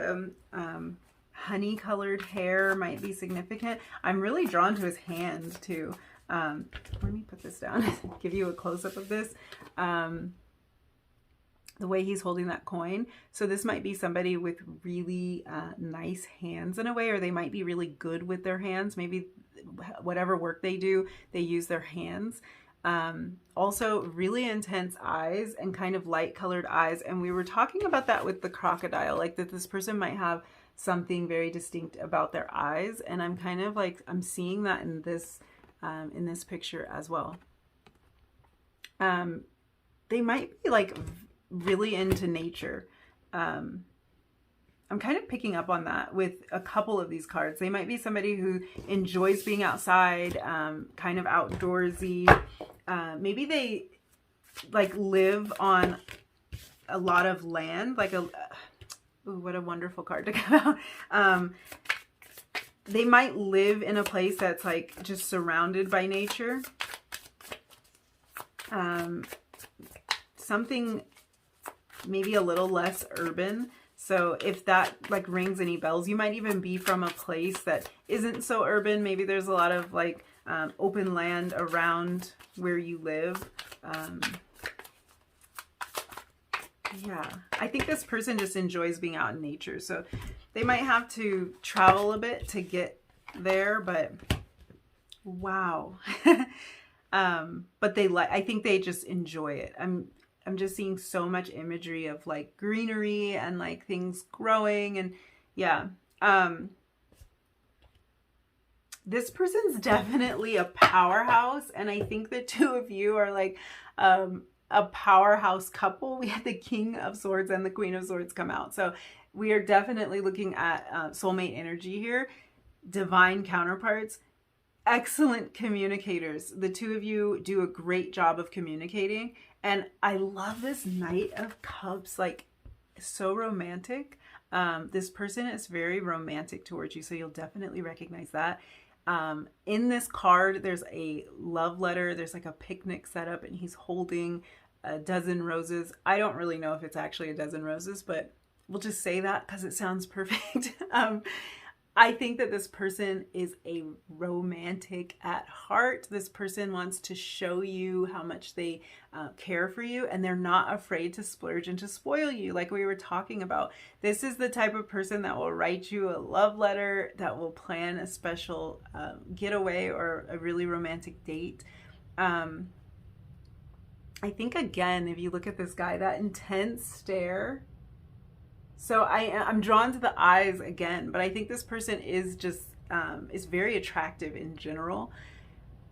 honey colored hair might be significant. I'm really drawn to his hand too. Let me put this down, give you a close-up of this. The way he's holding that coin. So this might be somebody with really nice hands in a way, or they might be really good with their hands. Maybe whatever work they do, they use their hands. Also really intense eyes and kind of light colored eyes. And we were talking about that with the crocodile, like that this person might have something very distinct about their eyes. And I'm kind of like, I'm seeing that in this picture as well. They might be like really into nature. I'm kind of picking up on that with a couple of these cards. They might be somebody who enjoys being outside, kind of outdoorsy. Maybe they like live on a lot of land, like ooh, what a wonderful card to come out. They might live in a place that's like just surrounded by nature. Something maybe a little less urban. So if that like rings any bells, you might even be from a place that isn't so urban. Maybe there's a lot of like open land around where you live. Yeah, I think this person just enjoys being out in nature. So they might have to travel a bit to get there, but wow. But they like, I think they just enjoy it. I'm just seeing so much imagery of like greenery and like things growing and yeah. This person's definitely a powerhouse, and I think the two of you are like a powerhouse couple. We had the King of Swords and the Queen of Swords come out. So we are definitely looking at soulmate energy here, divine counterparts, excellent communicators. The two of you do a great job of communicating. And I love this Knight of Cups. Like, so romantic. This person is very romantic towards you, so you'll definitely recognize that. In this card, there's a love letter. There's like a picnic set up, and he's holding a dozen roses. I don't really know if it's actually a dozen roses, but we'll just say that because it sounds perfect. I think that this person is a romantic at heart. This person wants to show you how much they care for you, and they're not afraid to splurge and to spoil you, like we were talking about. This is the type of person that will write you a love letter, that will plan a special getaway or a really romantic date. I think, again, if you look at this guy, that intense stare. So I'm drawn to the eyes again, but I think this person is just, is very attractive in general.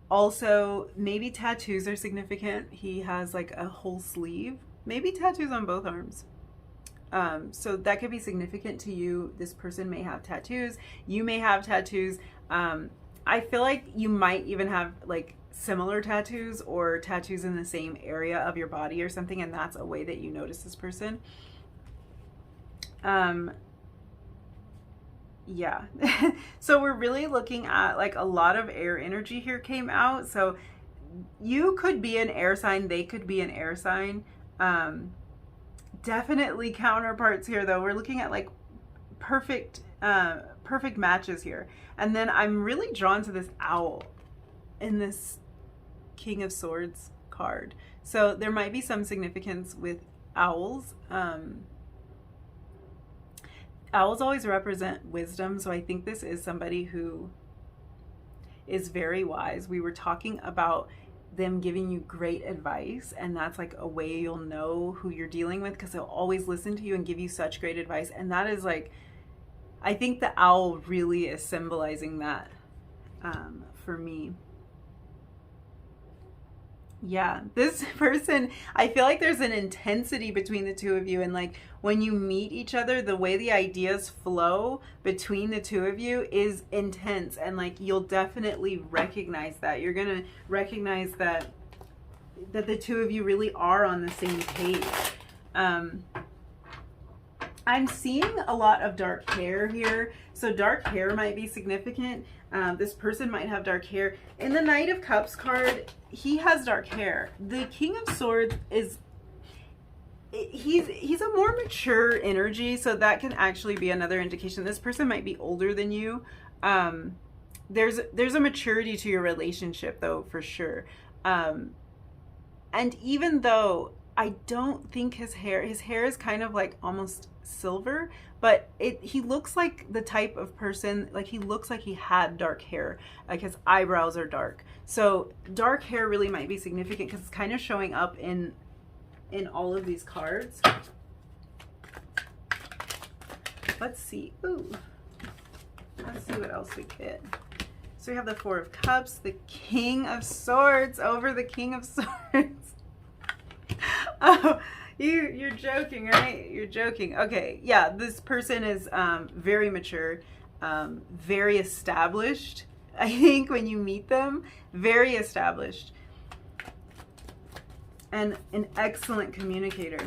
Also, maybe tattoos are significant. He has like a whole sleeve, maybe tattoos on both arms. So that could be significant to you. This person may have tattoos. You may have tattoos. I feel like you might even have like similar tattoos or tattoos in the same area of your body or something, and that's a way that you notice this person. Yeah. So we're really looking at like a lot of air energy here came out. So you could be an air sign, they could be an air sign. Definitely counterparts here though. We're looking at like perfect matches here. And then I'm really drawn to this owl in this King of Swords card. So there might be some significance with owls. Owls always represent wisdom, so I think this is somebody who is very wise. We were talking about them giving you great advice, and that's like a way you'll know who you're dealing with, because they'll always listen to you and give you such great advice. And that is like, I think the owl really is symbolizing that for me. Yeah, this person, I feel like there's an intensity between the two of you, and like when you meet each other, the way the ideas flow between the two of you is intense, and like you'll definitely recognize that. You're gonna recognize that the two of you really are on the same page. I'm seeing a lot of dark hair here, so dark hair might be significant. This person might have dark hair. In the Knight of Cups card, he has dark hair. The King of Swords is, he's a more mature energy, so that can actually be another indication. This person might be older than you. There's a maturity to your relationship though, for sure. And even though I don't think his hair is kind of like almost silver, but he looks like the type of person, like he looks like he had dark hair, like his eyebrows are dark. So dark hair really might be significant because it's kind of showing up in all of these cards. Let's see. Ooh. Let's see what else we get. So we have the Four of Cups, the King of Swords over the King of Swords. Oh, you're joking, right? You're joking. Okay, yeah, this person is very mature, very established. I think when you meet them, very established, and an excellent communicator.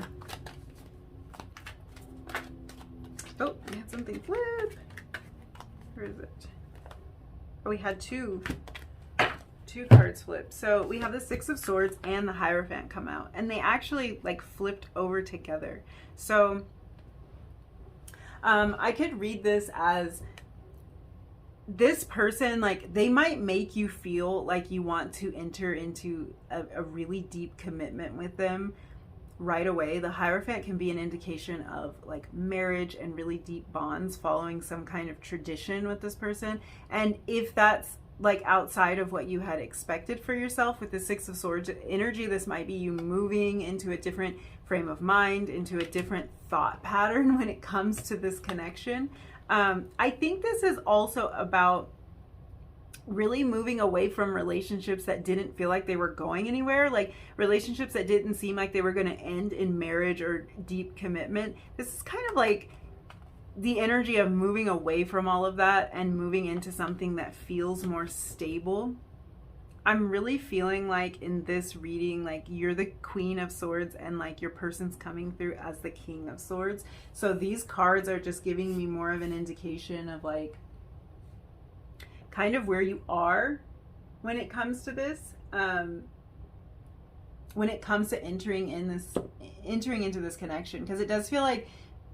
Oh, we had something flip. Where is it? Oh, we had two cards flip. So we have the Six of Swords and the Hierophant come out, and they actually like flipped over together. So I could read this as this person, like they might make you feel like you want to enter into a really deep commitment with them right away. The Hierophant can be an indication of like marriage and really deep bonds following some kind of tradition with this person. And if that's like outside of what you had expected for yourself with the Six of Swords energy, this might be you moving into a different frame of mind, into a different thought pattern when it comes to this connection. I think this is also about really moving away from relationships that didn't feel like they were going anywhere, like relationships that didn't seem like they were going to end in marriage or deep commitment. This is kind of like the energy of moving away from all of that and moving into something that feels more stable. I'm really feeling like in this reading, like you're the Queen of Swords and like your person's coming through as the King of Swords. So these cards are just giving me more of an indication of like kind of where you are when it comes to this. When it comes to entering into this connection, because it does feel like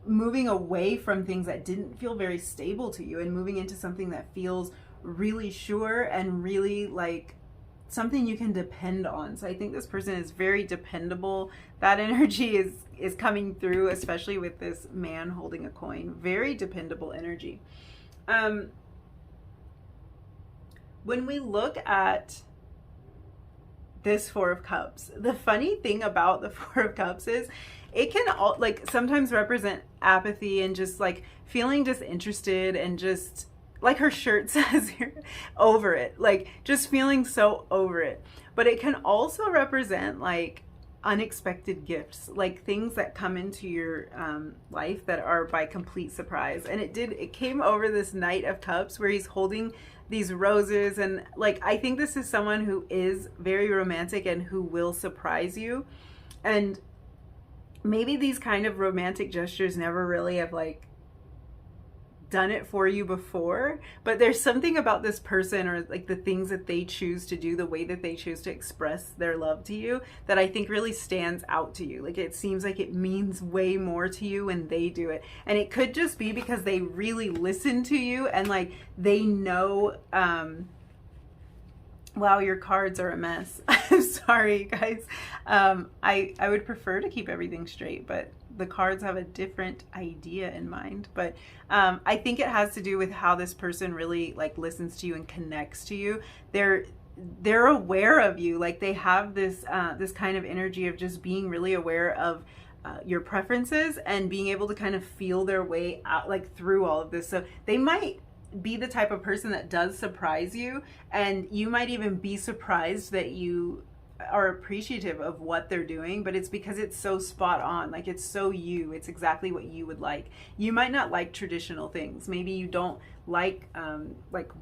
moving away from things that didn't feel very stable to you and moving into something that feels really sure and really like something you can depend on. So I think this person is very dependable. That energy is coming through, especially with this man holding a coin. Very dependable energy. When we look at this Four of Cups, the funny thing about the Four of Cups is it can all like sometimes represent apathy and just like feeling disinterested and just like her shirt says here, over it, like just feeling so over it. But it can also represent like unexpected gifts, like things that come into your life that are by complete surprise. And it came over this Knight of Cups where he's holding these roses, and like I think this is someone who is very romantic and who will surprise you. And maybe these kind of romantic gestures never really have like done it for you before, but there's something about this person or like the things that they choose to do, the way that they choose to express their love to you, that I think really stands out to you. Like it seems like it means way more to you when they do it. And it could just be because they really listen to you and like they know, wow, your cards are a mess. I'm sorry, you guys. I would prefer to keep everything straight, but the cards have a different idea in mind. But I think it has to do with how this person really like listens to you and connects to you. They're aware of you. Like they have this this kind of energy of just being really aware of your preferences and being able to kind of feel their way out like through all of this. So they might be the type of person that does surprise you, and you might even be surprised that you are appreciative of what they're doing, but it's because it's so spot on. Like it's so you, it's exactly what you would like. You might not like traditional things. Maybe you don't like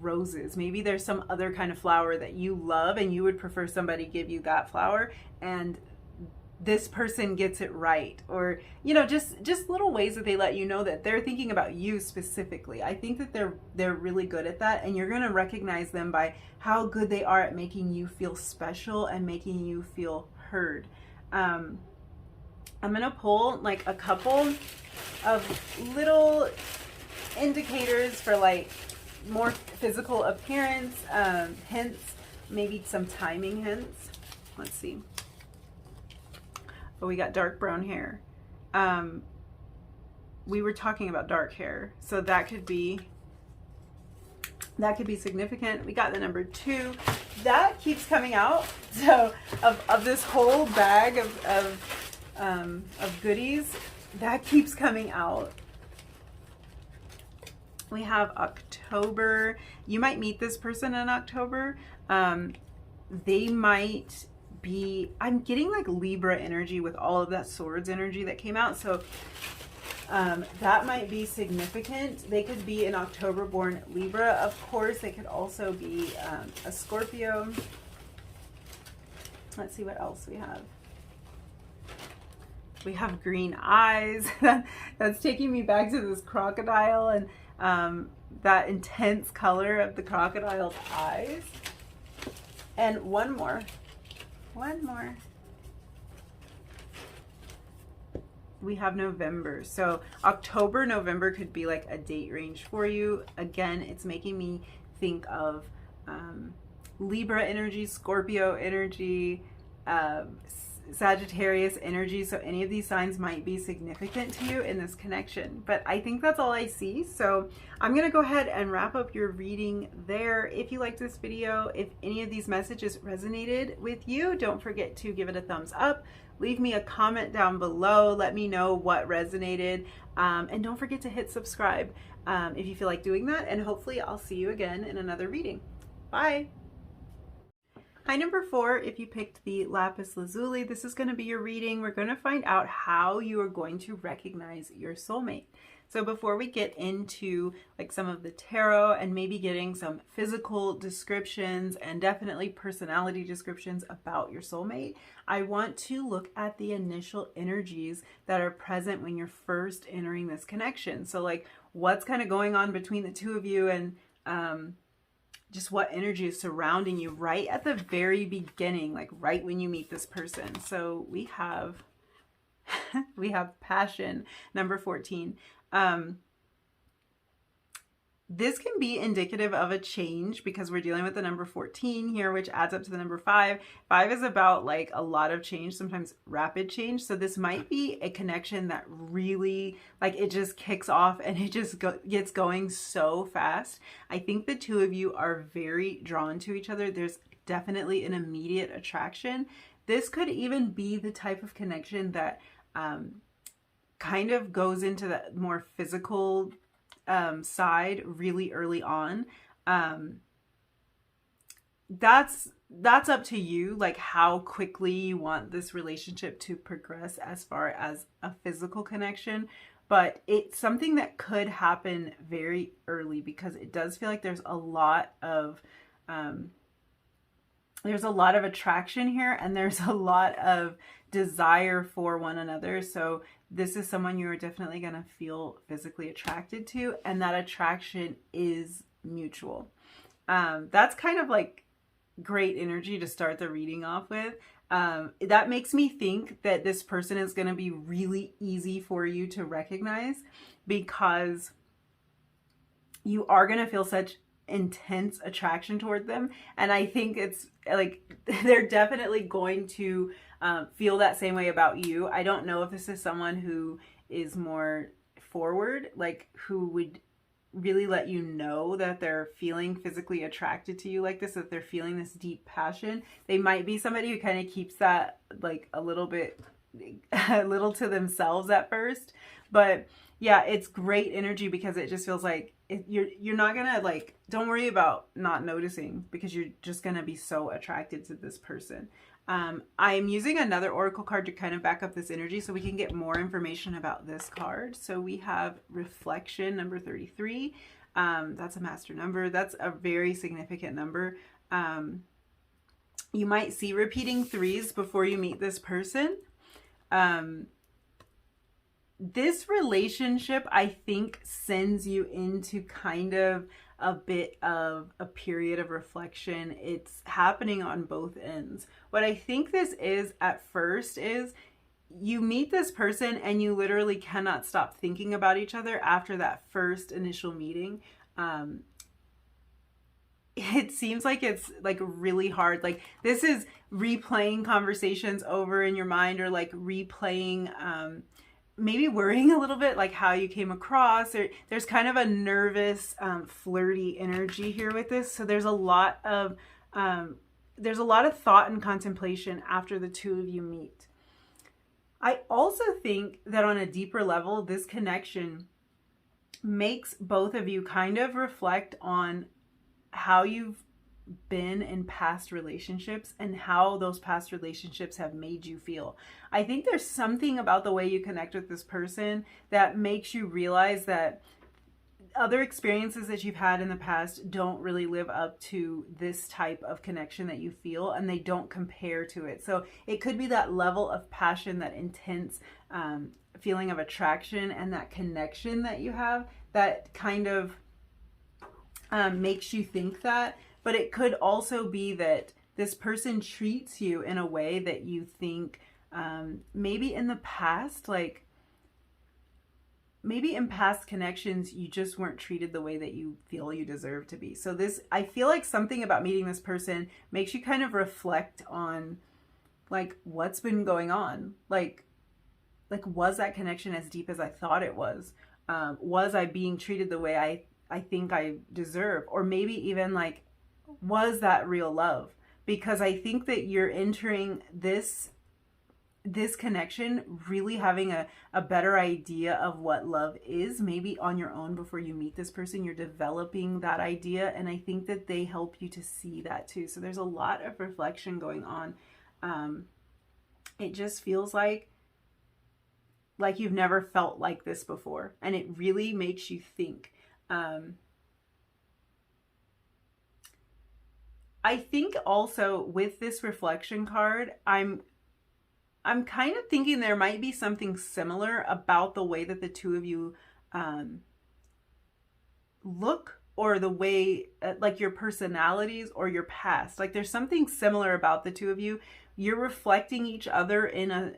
roses. Maybe there's some other kind of flower that you love and you would prefer somebody give you that flower, and this person gets it right. Or you know, just little ways that they let you know that they're thinking about you specifically. I think that they're really good at that, and you're going to recognize them by how good they are at making you feel special and making you feel heard. I'm going to pull like a couple of little indicators for like more physical appearance hints, maybe some timing hints. Let's see. Oh, we got dark brown hair. We were talking about dark hair, so that could be significant. We got the number 2. That keeps coming out. So of this whole bag of goodies, that keeps coming out. We have October. You might meet this person in October. They might be, I'm getting like Libra energy with all of that swords energy that came out. So that might be significant. They could be an October born Libra, of course. They could also be a Scorpio. Let's see what else we have. We have green eyes. That's taking me back to this crocodile and that intense color of the crocodile's eyes. And one more. We have November. So October, November could be like a date range for you. Again, it's making me think of Libra energy, Scorpio energy, Sagittarius energy. So any of these signs might be significant to you in this connection. But I think that's all I see. So I'm going to go ahead and wrap up your reading there. If you liked this video, if any of these messages resonated with you, don't forget to give it a thumbs up. Leave me a comment down below. Let me know what resonated. And don't forget to hit subscribe if you feel like doing that. And hopefully I'll see you again in another reading. Bye. Hi, number 4, if you picked the Lapis Lazuli, this is going to be your reading. We're going to find out how you are going to recognize your soulmate. So before we get into like some of the tarot and maybe getting some physical descriptions and definitely personality descriptions about your soulmate, I want to look at the initial energies that are present when you're first entering this connection. So like what's kind of going on between the two of you, and just what energy is surrounding you right at the very beginning, like right when you meet this person. So we have we have passion, number 14. This can be indicative of a change because we're dealing with the number 14 here, which adds up to the number 5. 5 is about like a lot of change, sometimes rapid change. So this might be a connection that really like it just kicks off and it just gets going so fast. I think the two of you are very drawn to each other. There's definitely an immediate attraction. This could even be the type of connection that kind of goes into the more physical side really early on. That's up to you, like how quickly you want this relationship to progress as far as a physical connection. But it's something that could happen very early because it does feel like there's a lot of attraction here, and there's a lot of desire for one another. So this is someone you are definitely going to feel physically attracted to, and that attraction is mutual. That's kind of like great energy to start the reading off with. That makes me think that this person is going to be really easy for you to recognize because you are going to feel such intense attraction toward them. And I think it's like they're definitely going to feel that same way about you. I don't know if this is someone who is more forward, like who would really let you know that they're feeling physically attracted to you like this, that they're feeling this deep passion. They might be somebody who kind of keeps that like a little to themselves at first. But yeah, it's great energy because it just feels like you're not gonna like, don't worry about not noticing because you're just gonna be so attracted to this person. I am using another oracle card to kind of back up this energy so we can get more information about this card. So we have reflection, number 33. That's a master number. That's a very significant number. You might see repeating 3s before you meet this person. This relationship, I think, sends you into kind of a bit of a period of reflection. It's happening on both ends. What I think this is at first is you meet this person and you literally cannot stop thinking about each other after that first initial meeting. It seems like it's like really hard. Like this is replaying conversations over in your mind, or like replaying maybe worrying a little bit like how you came across, or there's kind of a nervous flirty energy here with this. So there's a lot of thought and contemplation after the two of you meet. I also think that on a deeper level, this connection makes both of you kind of reflect on how you've been in past relationships and how those past relationships have made you feel. I think there's something about the way you connect with this person that makes you realize that other experiences that you've had in the past don't really live up to this type of connection that you feel, and they don't compare to it. So it could be that level of passion, that intense feeling of attraction and that connection that you have that kind of makes you think that. But it could also be that this person treats you in a way that you think maybe in the past, like maybe in past connections, you just weren't treated the way that you feel you deserve to be. So this, I feel like something about meeting this person makes you kind of reflect on like what's been going on. Like was that connection as deep as I thought it was? Was I being treated the way I think I deserve? Or maybe even like, was that real love? Because I think that you're entering this connection really having a better idea of what love is, maybe on your own before you meet this person. You're developing that idea, and I think that they help you to see that too. So there's a lot of reflection going on. It just feels like like you've never felt like this before, and it really makes you think. I think also with this reflection card, I'm kind of thinking there might be something similar about the way that the two of you look, or the way like your personalities or your past. Like there's something similar about the two of you. You're reflecting each other in a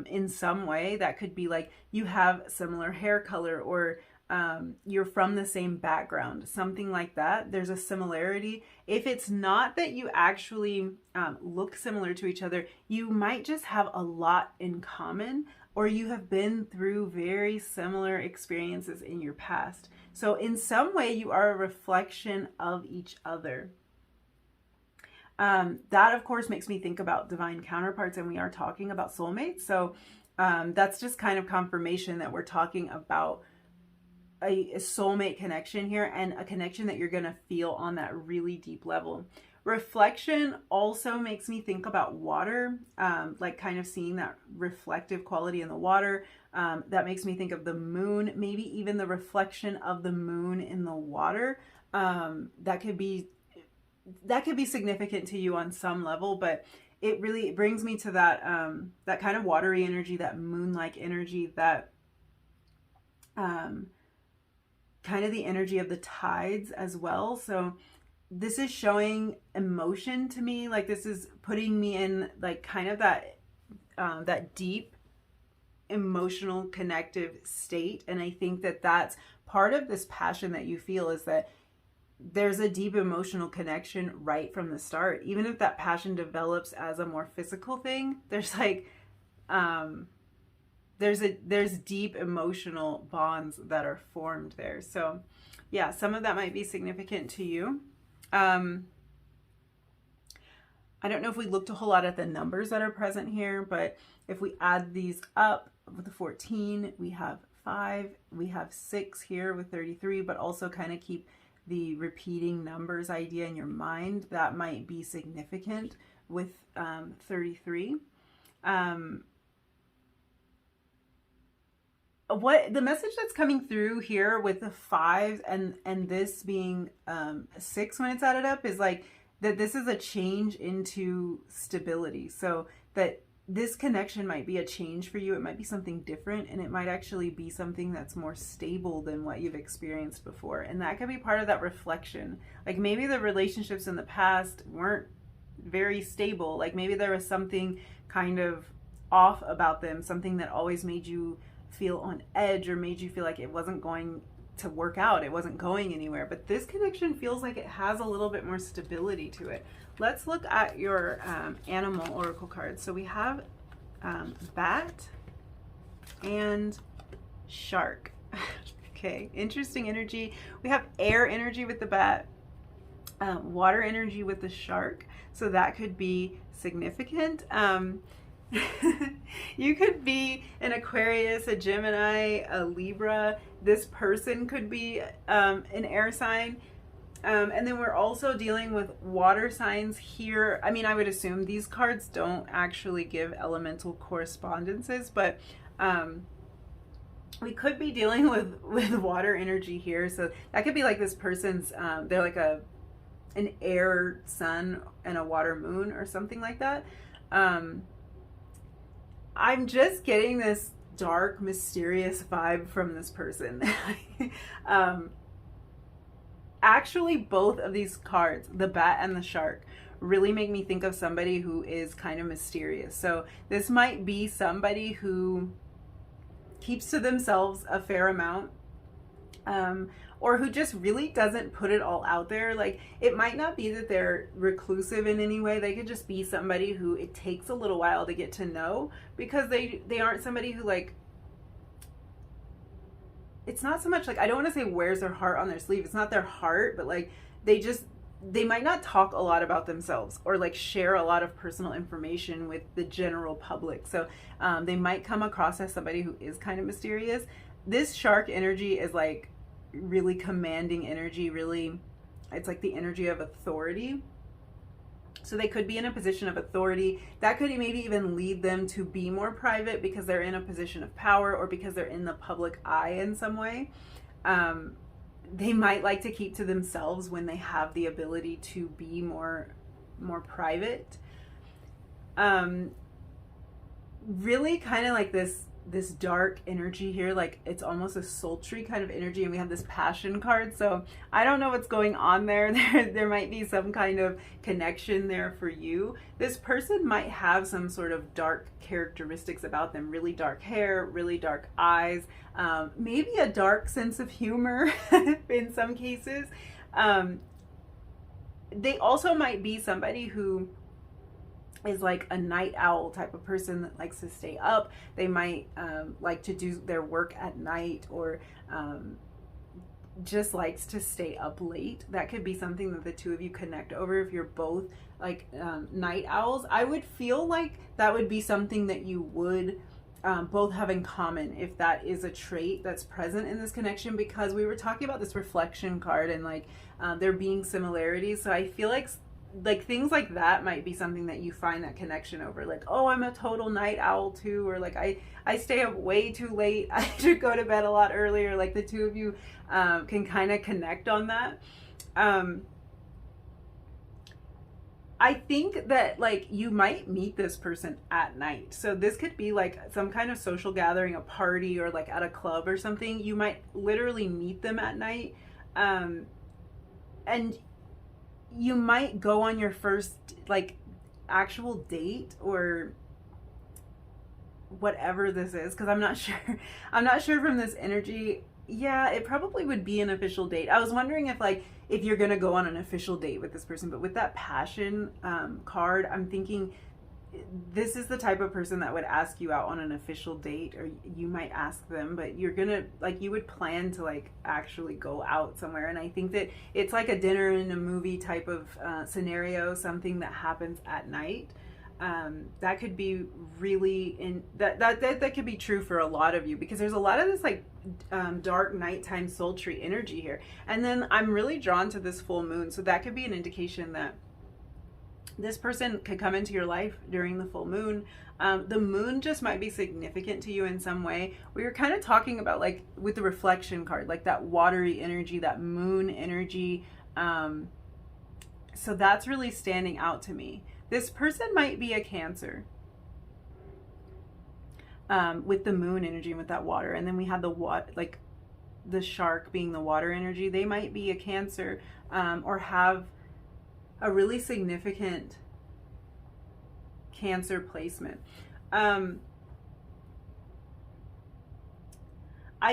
in some way. That could be like you have similar hair color, or you're from the same background, something like that. There's a similarity. If it's not that you actually look similar to each other, you might just have a lot in common, or you have been through very similar experiences in your past. So in some way, you are a reflection of each other. That, of course, makes me think about divine counterparts, and we are talking about soulmates. So that's just kind of confirmation that we're talking about a soulmate connection here, and a connection that you're going to feel on that really deep level. Reflection also makes me think about water, like kind of seeing that reflective quality in the water. That makes me think of the moon, maybe even the reflection of the moon in the water. That could be significant to you on some level, but it really brings me to that that kind of watery energy, that moon-like energy, that kind of the energy of the tides as well. So this is showing emotion to me. Like this is putting me in like kind of that that deep emotional connective state. And I think that that's part of this passion that you feel, is that there's a deep emotional connection right from the start. Even if that passion develops as a more physical thing, there's like there's deep emotional bonds that are formed there. So yeah, some of that might be significant to you. I don't know if we looked a whole lot at the numbers that are present here, but if we add these up with the 14, we have 5, we have 6 here with 33, but also kind of keep the repeating numbers idea in your mind. That might be significant with 33. What the message that's coming through here with the 5 and this being 6 when it's added up is like that this is a change into stability. So that this connection might be a change for you. It might be something different, and it might actually be something that's more stable than what you've experienced before. And that could be part of that reflection. Like maybe the relationships in the past weren't very stable. Like maybe there was something kind of off about them, something that always made you feel on edge, or made you feel like it wasn't going to work out, it wasn't going anywhere. But this connection feels like it has a little bit more stability to it. Let's look at your animal oracle cards. So we have bat and shark. Okay, interesting energy. We have air energy with the bat, water energy with the shark. So that could be significant. You could be an Aquarius, a Gemini, a Libra. This person could be an air sign. And then we're also dealing with water signs here. I mean, I would assume these cards don't actually give elemental correspondences, but we could be dealing with water energy here. So that could be like this person's, they're like an air sun and a water moon or something like that. I'm just getting this dark, mysterious vibe from this person. Actually, both of these cards, the bat and the shark, really make me think of somebody who is kind of mysterious. So this might be somebody who keeps to themselves a fair amount, or who just really doesn't put it all out there. Like it might not be that they're reclusive in any way. They could just be somebody who it takes a little while to get to know, because they aren't somebody who, like, it's not so much like, I don't want to say wears their heart on their sleeve. It's not their heart, but like they might not talk a lot about themselves, or like share a lot of personal information with the general public. So they might come across as somebody who is kind of mysterious. This shark energy is like really commanding energy, really, it's like the energy of authority. So they could be in a position of authority. That could maybe even lead them to be more private because they're in a position of power or because they're in the public eye in some way. They might like to keep to themselves when they have the ability to be more private. Really kind of like this dark energy here, like it's almost a sultry kind of energy, and we have this passion card. So I don't know what's going on there. There might be some kind of connection there for you. This person might have some sort of dark characteristics about them, really dark hair, really dark eyes, maybe a dark sense of humor in some cases. They also might be somebody who is like a night owl type of person that likes to stay up. They might like to do their work at night, or just likes to stay up late. That could be something that the two of you connect over if you're both like night owls. I would feel like that would be something that you would both have in common if that is a trait that's present in this connection, because we were talking about this reflection card and like there being similarities. So I feel like things like that might be something that you find that connection over, like, oh, I'm a total night owl too, or like I stay up way too late, I should go to bed a lot earlier. Like the two of you can kind of connect on that. I think that like you might meet this person at night. So this could be like some kind of social gathering, a party, or like at a club or something. You might literally meet them at night. And you might go on your first like actual date or whatever this is, because I'm not sure from this energy. Yeah, it probably would be an official date. I was wondering if you're gonna go on an official date with this person, but with that passion card, I'm thinking this is the type of person that would ask you out on an official date, or you might ask them, but you're gonna like, you would plan to like actually go out somewhere. And I think that it's like a dinner in a movie type of scenario, something that happens at night. That could be really that could be true for a lot of you, because there's a lot of this like dark nighttime sultry energy here. And then I'm really drawn to this full moon, so that could be an indication that this person could come into your life during the full moon. The moon just might be significant to you in some way. We were kind of talking about like with the reflection card, like that watery energy, that moon energy. So that's really standing out to me. This person might be a Cancer with the moon energy and with that water. And then we had like the shark being the water energy. They might be a Cancer or have a really significant Cancer placement. I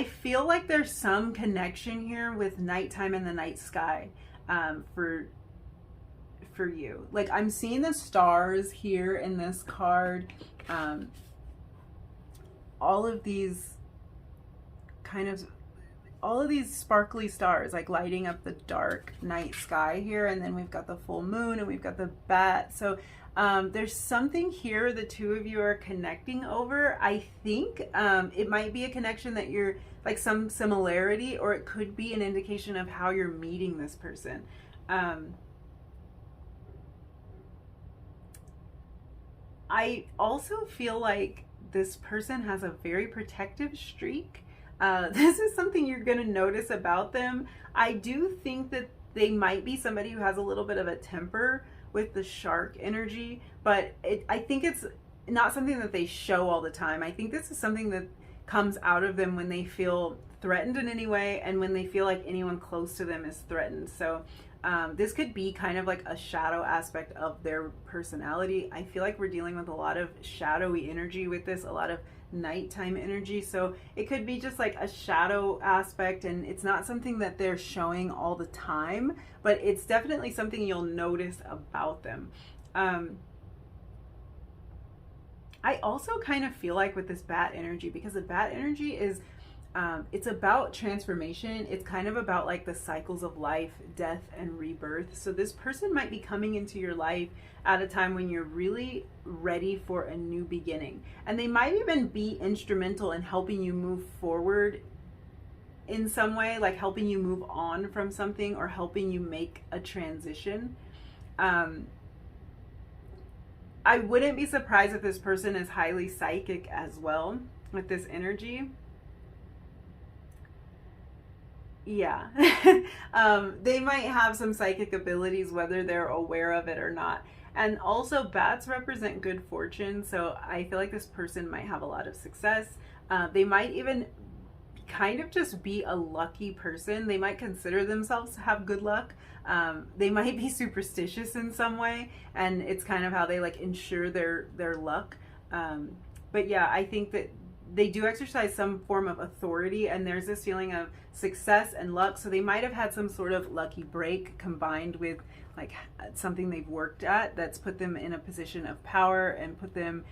feel like there's some connection here with nighttime and the night sky for you. Like I'm seeing the stars here in this card. All of these sparkly stars like lighting up the dark night sky here, and then we've got the full moon and we've got the bat. So there's something here the two of you are connecting over. I think it might be a connection that you're like some similarity, or it could be an indication of how you're meeting this person. I also feel like this person has a very protective streak. This is something you're going to notice about them. I do think that they might be somebody who has a little bit of a temper with the shark energy, but I think it's not something that they show all the time. I think this is something that comes out of them when they feel threatened in any way, and when they feel like anyone close to them is threatened. So this could be kind of like a shadow aspect of their personality. I feel like we're dealing with a lot of shadowy energy with this, a lot of nighttime energy. So it could be just like a shadow aspect, and it's not something that they're showing all the time, but it's definitely something you'll notice about them. I also kind of feel like with this bat energy, because the bat energy is it's about transformation. It's kind of about like the cycles of life, death, and rebirth. So this person might be coming into your life at a time when you're really ready for a new beginning. And they might even be instrumental in helping you move forward in some way, like helping you move on from something or helping you make a transition. I wouldn't be surprised if this person is highly psychic as well with this energy. Yeah. They might have some psychic abilities, whether they're aware of it or not. And also, bats represent good fortune, so I feel like this person might have a lot of success. They might even kind of just be a lucky person. They might consider themselves to have good luck. They might be superstitious in some way, and it's kind of how they like ensure their luck. But yeah, I think that they do exercise some form of authority, and there's this feeling of success and luck. So they might have had some sort of lucky break combined with like something they've worked at that's put them in a position of power and put them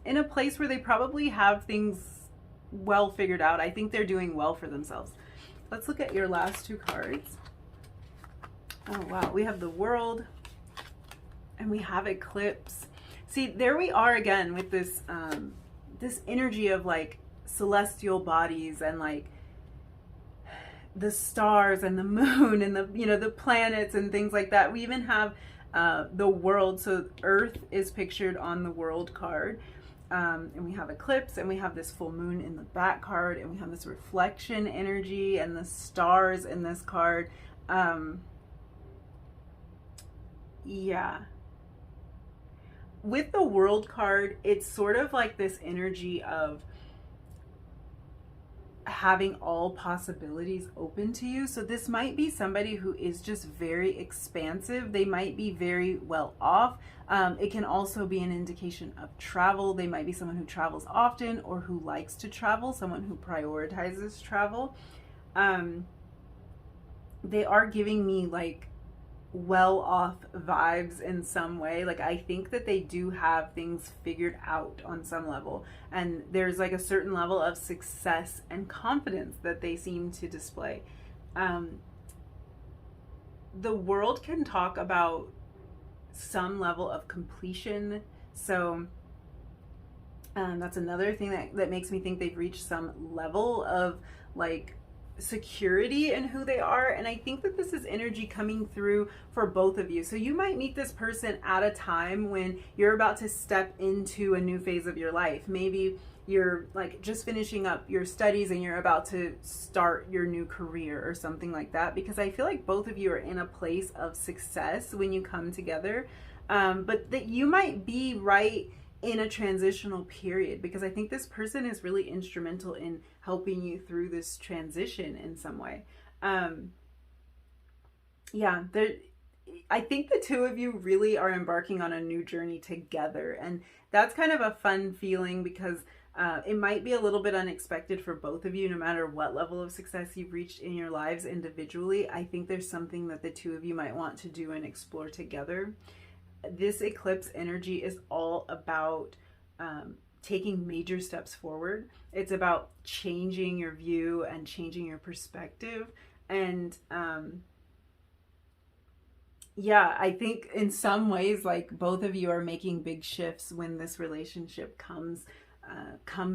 in a place where they probably have things well figured out. I think they're doing well for themselves. Let's look at your last two cards. Oh wow, we have the World and we have Eclipse. See, there we are again with this this energy of like celestial bodies and like the stars and the moon and the, you know, the planets and things like that. We even have the World. So Earth is pictured on the World card. And we have Eclipse, and we have this full moon in the back card, and we have this reflection energy and the stars in this card. Yeah. With the World card, it's sort of like this energy of having all possibilities open to you. So this might be somebody who is just very expansive. They might be very well off. It can also be an indication of travel. They might be someone who travels often or who likes to travel, someone who prioritizes travel. They are giving me like well off vibes in some way. Like I think that they do have things figured out on some level, and there's like a certain level of success and confidence that they seem to display. The World can talk about some level of completion, so that's another thing that makes me think they've reached some level of like security in who they are. And I think that this is energy coming through for both of you. So you might meet this person at a time when you're about to step into a new phase of your life. Maybe you're like just finishing up your studies and you're about to start your new career or something like that, because I feel like both of you are in a place of success when you come together. But that you might be right in a transitional period, because I think this person is really instrumental in helping you through this transition in some way. Yeah, I think the two of you really are embarking on a new journey together, and that's kind of a fun feeling, because it might be a little bit unexpected for both of you, no matter what level of success you've reached in your lives individually. I think there's something that the two of you might want to do and explore together. This eclipse energy is all about taking major steps forward. It's about changing your view and changing your perspective. And yeah, I think in some ways, like both of you are making big shifts when this relationship comes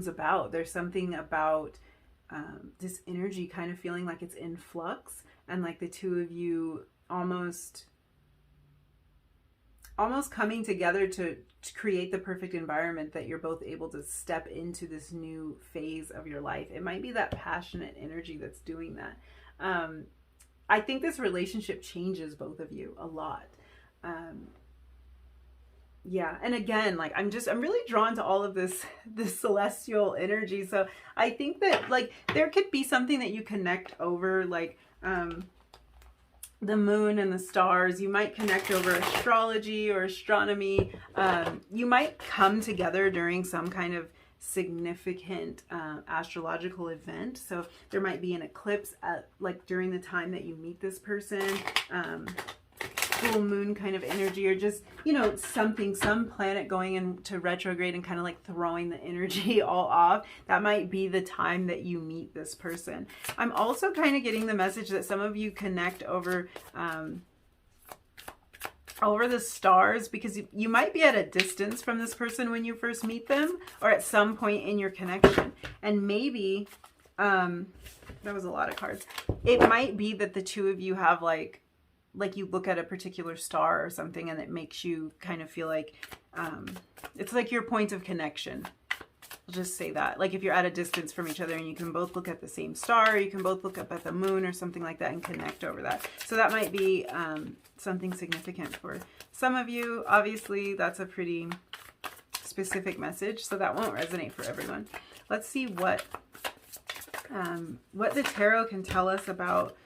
about. There's something about this energy kind of feeling like it's in flux, and like the two of you almost coming together to create the perfect environment that you're both able to step into this new phase of your life. It might be that passionate energy that's doing that. I think this relationship changes both of you a lot. Yeah, and again, like I'm really drawn to all of this celestial energy. So I think that like there could be something that you connect over, like the moon and the stars. You might connect over astrology or astronomy. You might come together during some kind of significant astrological event. So there might be an eclipse at like during the time that you meet this person. Full moon kind of energy, or just, you know, some planet going into retrograde and kind of like throwing the energy all off. That might be the time that you meet this person. I'm also kind of getting the message that some of you connect over the stars, because you might be at a distance from this person when you first meet them, or at some point in your connection. And maybe that was a lot of cards. It might be that the two of you have like like you look at a particular star or something and it makes you kind of feel like it's like your point of connection. I'll just say that. Like if you're at a distance from each other and you can both look at the same star, you can both look up at the moon or something like that and connect over that. So that might be something significant for some of you. Obviously, that's a pretty specific message, so that won't resonate for everyone. Let's see what the tarot can tell us about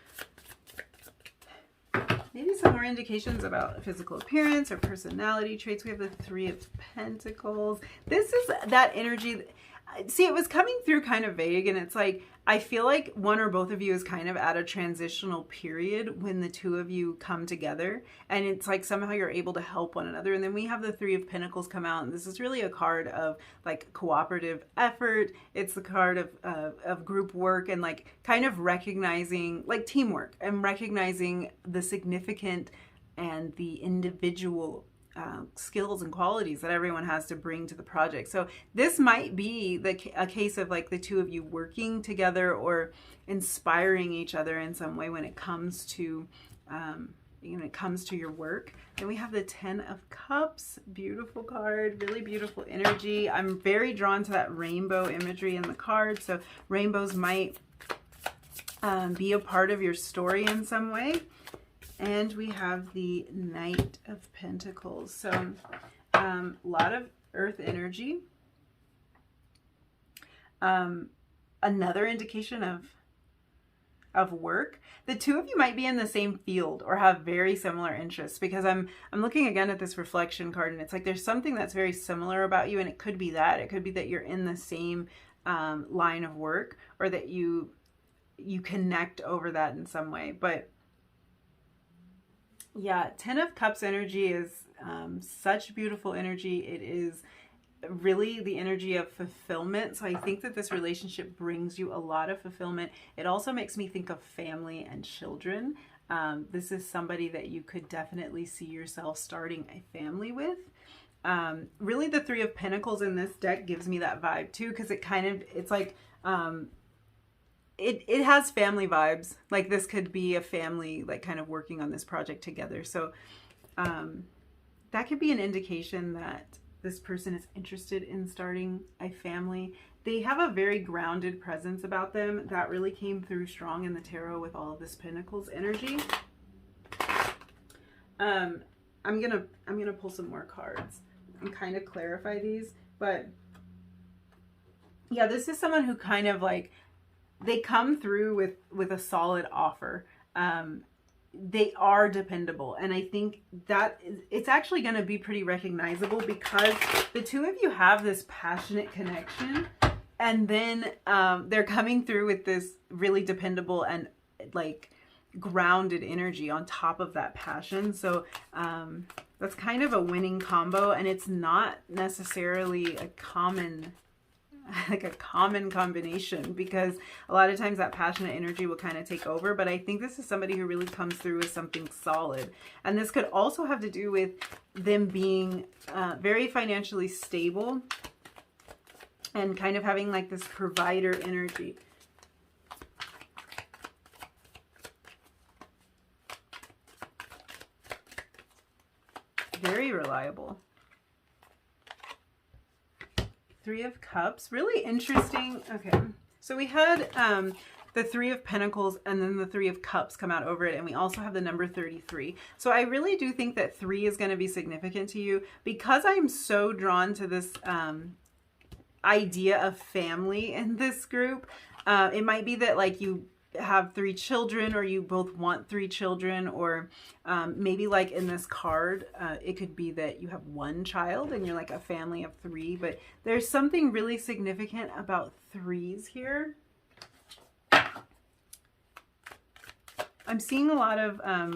maybe some more indications about physical appearance or personality traits. We have the Three of Pentacles. This is that energy. See, it was coming through kind of vague, and it's like, I feel like one or both of you is kind of at a transitional period when the two of you come together, and it's like somehow you're able to help one another. And then we have the Three of Pentacles come out, and this is really a card of like cooperative effort. It's the card of group work and like kind of recognizing like teamwork and recognizing the significant and the individual skills and qualities that everyone has to bring to the project. So this might be a case of like the two of you working together or inspiring each other in some way when it comes to your work. Then we have the Ten of Cups. Beautiful card, really beautiful energy. I'm very drawn to that rainbow imagery in the card. So rainbows might be a part of your story in some way. And we have the Knight of Pentacles. So a lot of earth energy. Another indication of work. The two of you might be in the same field or have very similar interests, because I'm looking again at this reflection card, and it's like there's something that's very similar about you, and it could be that. It could be that you're in the same line of work, or that you connect over that in some way. But yeah, Ten of Cups energy is such beautiful energy. It is really the energy of fulfillment. So I think that this relationship brings you a lot of fulfillment. It also makes me think of family and children. This is somebody that you could definitely see yourself starting a family with. Really, the Three of Pentacles in this deck gives me that vibe too, because it's like it has family vibes. Like this could be a family, like kind of working on this project together. So that could be an indication that this person is interested in starting a family. They have a very grounded presence about them that really came through strong in the tarot with all of this Pentacles energy. I'm gonna pull some more cards and kind of clarify these, but yeah, this is someone who kind of like, they come through with a solid offer. They are dependable, and I think that it's actually going to be pretty recognizable, because the two of you have this passionate connection, and then they're coming through with this really dependable and like grounded energy on top of that passion. So that's kind of a winning combo, and it's not necessarily a common combination, because a lot of times that passionate energy will kind of take over. But I think this is somebody who really comes through with something solid. And this could also have to do with them being very financially stable and kind of having like this provider energy. Very reliable. Three of Cups, really interesting. Okay, so we had the Three of Pentacles and then the Three of Cups come out over it, and we also have the number 33. So I really do think that 3 is going to be significant to you, because I'm so drawn to this idea of family in this group. It might be that like you have 3 children, or you both want 3 children, or maybe like in this card it could be that you have 1 child and you're like a family of 3. But there's something really significant about 3s here. I'm seeing a lot of I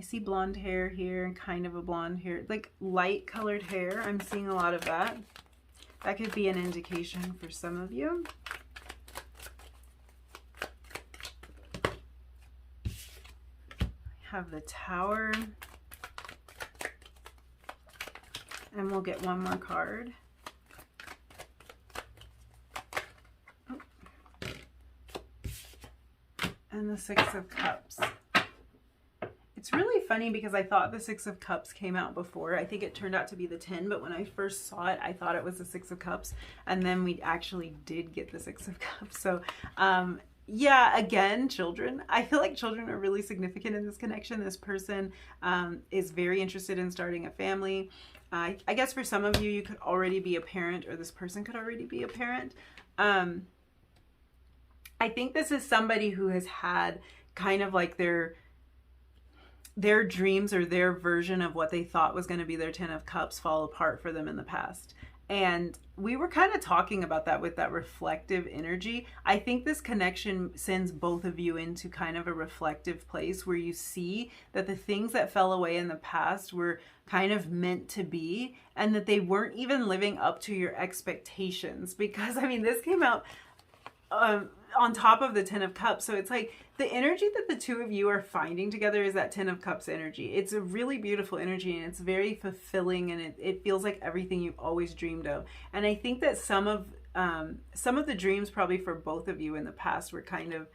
see blonde hair here and kind of a blonde hair, like light colored hair. I'm seeing a lot of that. That could be an indication for some of you. Have the Tower, and we'll get one more card. And the Six of Cups. funny because I thought the Six of Cups came out before. I think it turned out to be the 10, but when I first saw it, I thought it was the Six of Cups, and then we actually did get the Six of Cups. So yeah, again, children. I feel like children are really significant in this connection. This person is very interested in starting a family. I guess for some of you, you could already be a parent, or this person could already be a parent. I think this is somebody who has had kind of like their dreams or their version of what they thought was going to be their 10 of Cups fall apart for them in the past. And we were kind of talking about that with that reflective energy. I think this connection sends both of you into kind of a reflective place where you see that the things that fell away in the past were kind of meant to be, and that they weren't even living up to your expectations. Because, I mean, this came out on top of the 10 of Cups. So it's like the energy that the two of you are finding together is that 10 of Cups energy. It's a really beautiful energy, and it's very fulfilling, and it feels like everything you've always dreamed of. And I think that some of the dreams probably for both of you in the past were kind of,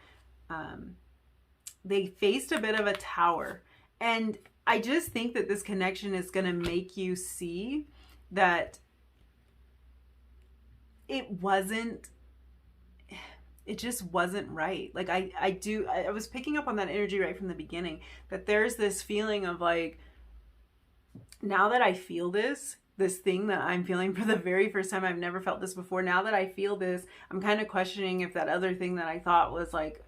they faced a bit of a tower. And I just think that this connection is going to make you see that it just wasn't right. Like I was picking up on that energy right from the beginning, that there's this feeling of like, now that I feel this thing that I'm feeling for the very first time, I've never felt this before. Now that I feel this, I'm kind of questioning if that other thing that I thought was like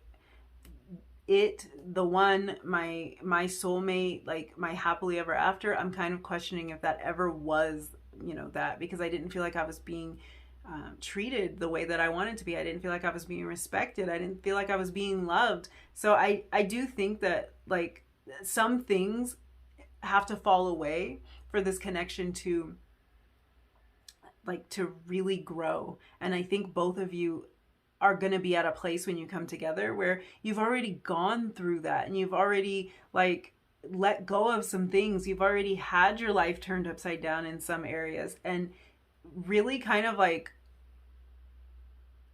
the one, my soulmate, like my happily ever after, I'm kind of questioning if that ever was, you know, that, because I didn't feel like I was being treated the way that I wanted to be. I didn't feel like I was being respected. I didn't feel like I was being loved. So I do think that like some things have to fall away for this connection to really grow. And I think both of you are going to be at a place when you come together where you've already gone through that, and you've already like let go of some things. You've already had your life turned upside down in some areas, and really kind of like,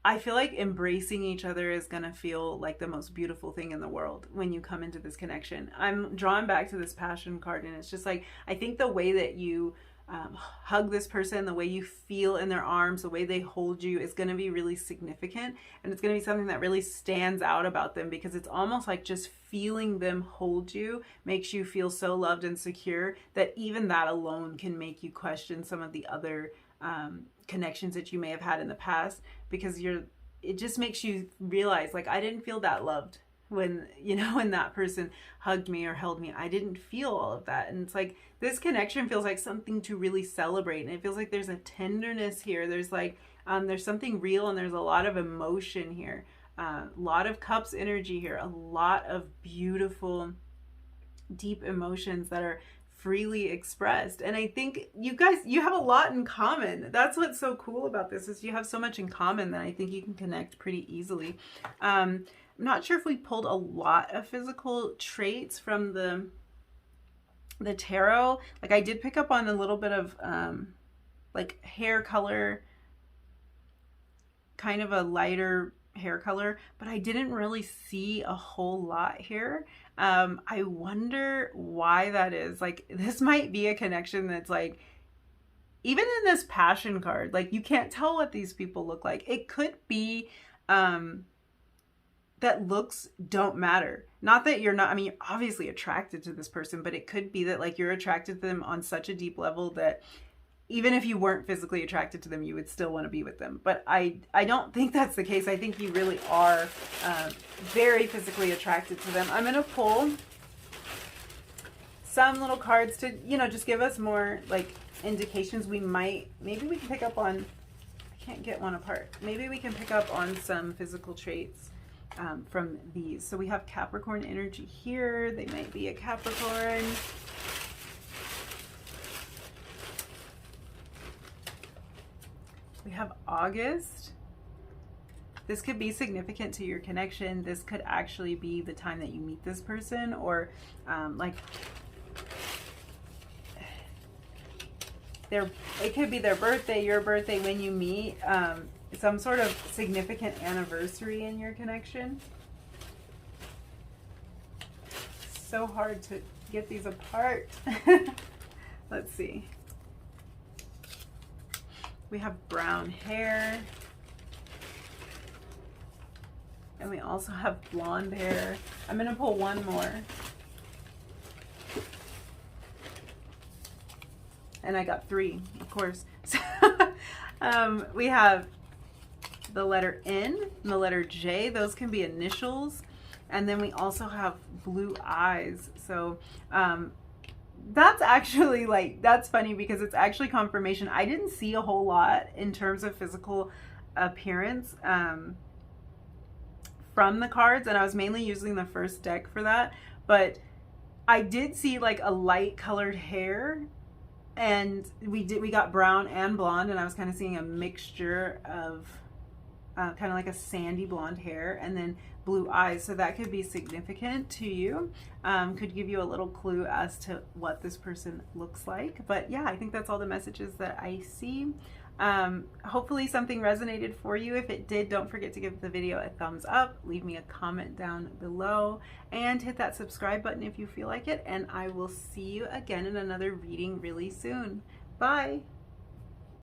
I feel like embracing each other is going to feel like the most beautiful thing in the world when you come into this connection. I'm drawn back to this Passion card, and it's just like, I think the way that you hug this person, the way you feel in their arms, the way they hold you is going to be really significant, and it's going to be something that really stands out about them, because it's almost like just feeling them hold you makes you feel so loved and secure that even that alone can make you question some of the other connections that you may have had in the past, because it just makes you realize, like, I didn't feel that loved when, you know, when that person hugged me or held me. I didn't feel all of that. And it's like, this connection feels like something to really celebrate, and it feels like there's a tenderness here. There's like there's something real, and there's a lot of emotion here, a lot of Cups energy here, a lot of beautiful deep emotions that are freely expressed. And I think you guys, you have a lot in common. That's what's so cool about this, is you have so much in common that I think you can connect pretty easily. I'm not sure if we pulled a lot of physical traits from the tarot. Like, I did pick up on a little bit of like hair color, kind of a lighter hair color, but I didn't really see a whole lot here. I wonder why that is. Like, this might be a connection that's like, even in this Passion card, like, you can't tell what these people look like. It could be that looks don't matter. Not that you're not, I mean, you're obviously attracted to this person, but it could be that like you're attracted to them on such a deep level that even if you weren't physically attracted to them, you would still want to be with them. But I don't think that's the case. I think you really are very physically attracted to them. I'm going to pull some little cards to, you know, just give us more like indications. Maybe we can pick up on, I can't get one apart. Maybe we can pick up on some physical traits from these. So we have Capricorn energy here. They might be a Capricorn. We have August. This could be significant to your connection. This could actually be the time that you meet this person, or like it could be their birthday, your birthday, when you meet, some sort of significant anniversary in your connection. So hard to get these apart. Let's see. We have brown hair. And we also have blonde hair. I'm gonna pull one more. And I got 3, of course. We have the letter N and the letter J. Those can be initials. And then we also have blue eyes. So that's actually like, that's funny because it's actually confirmation. I didn't see a whole lot in terms of physical appearance from the cards, and I was mainly using the first deck for that, but I did see like a light colored hair, and we got brown and blonde, and I was kind of seeing a mixture of kind of like a sandy blonde hair, and then blue eyes. So that could be significant to you, could give you a little clue as to what this person looks like. But yeah, I think that's all the messages that I see. Hopefully something resonated for you. If it did, don't forget to give the video a thumbs up, leave me a comment down below, and hit that subscribe button if you feel like it. And I will see you again in another reading really soon. Bye.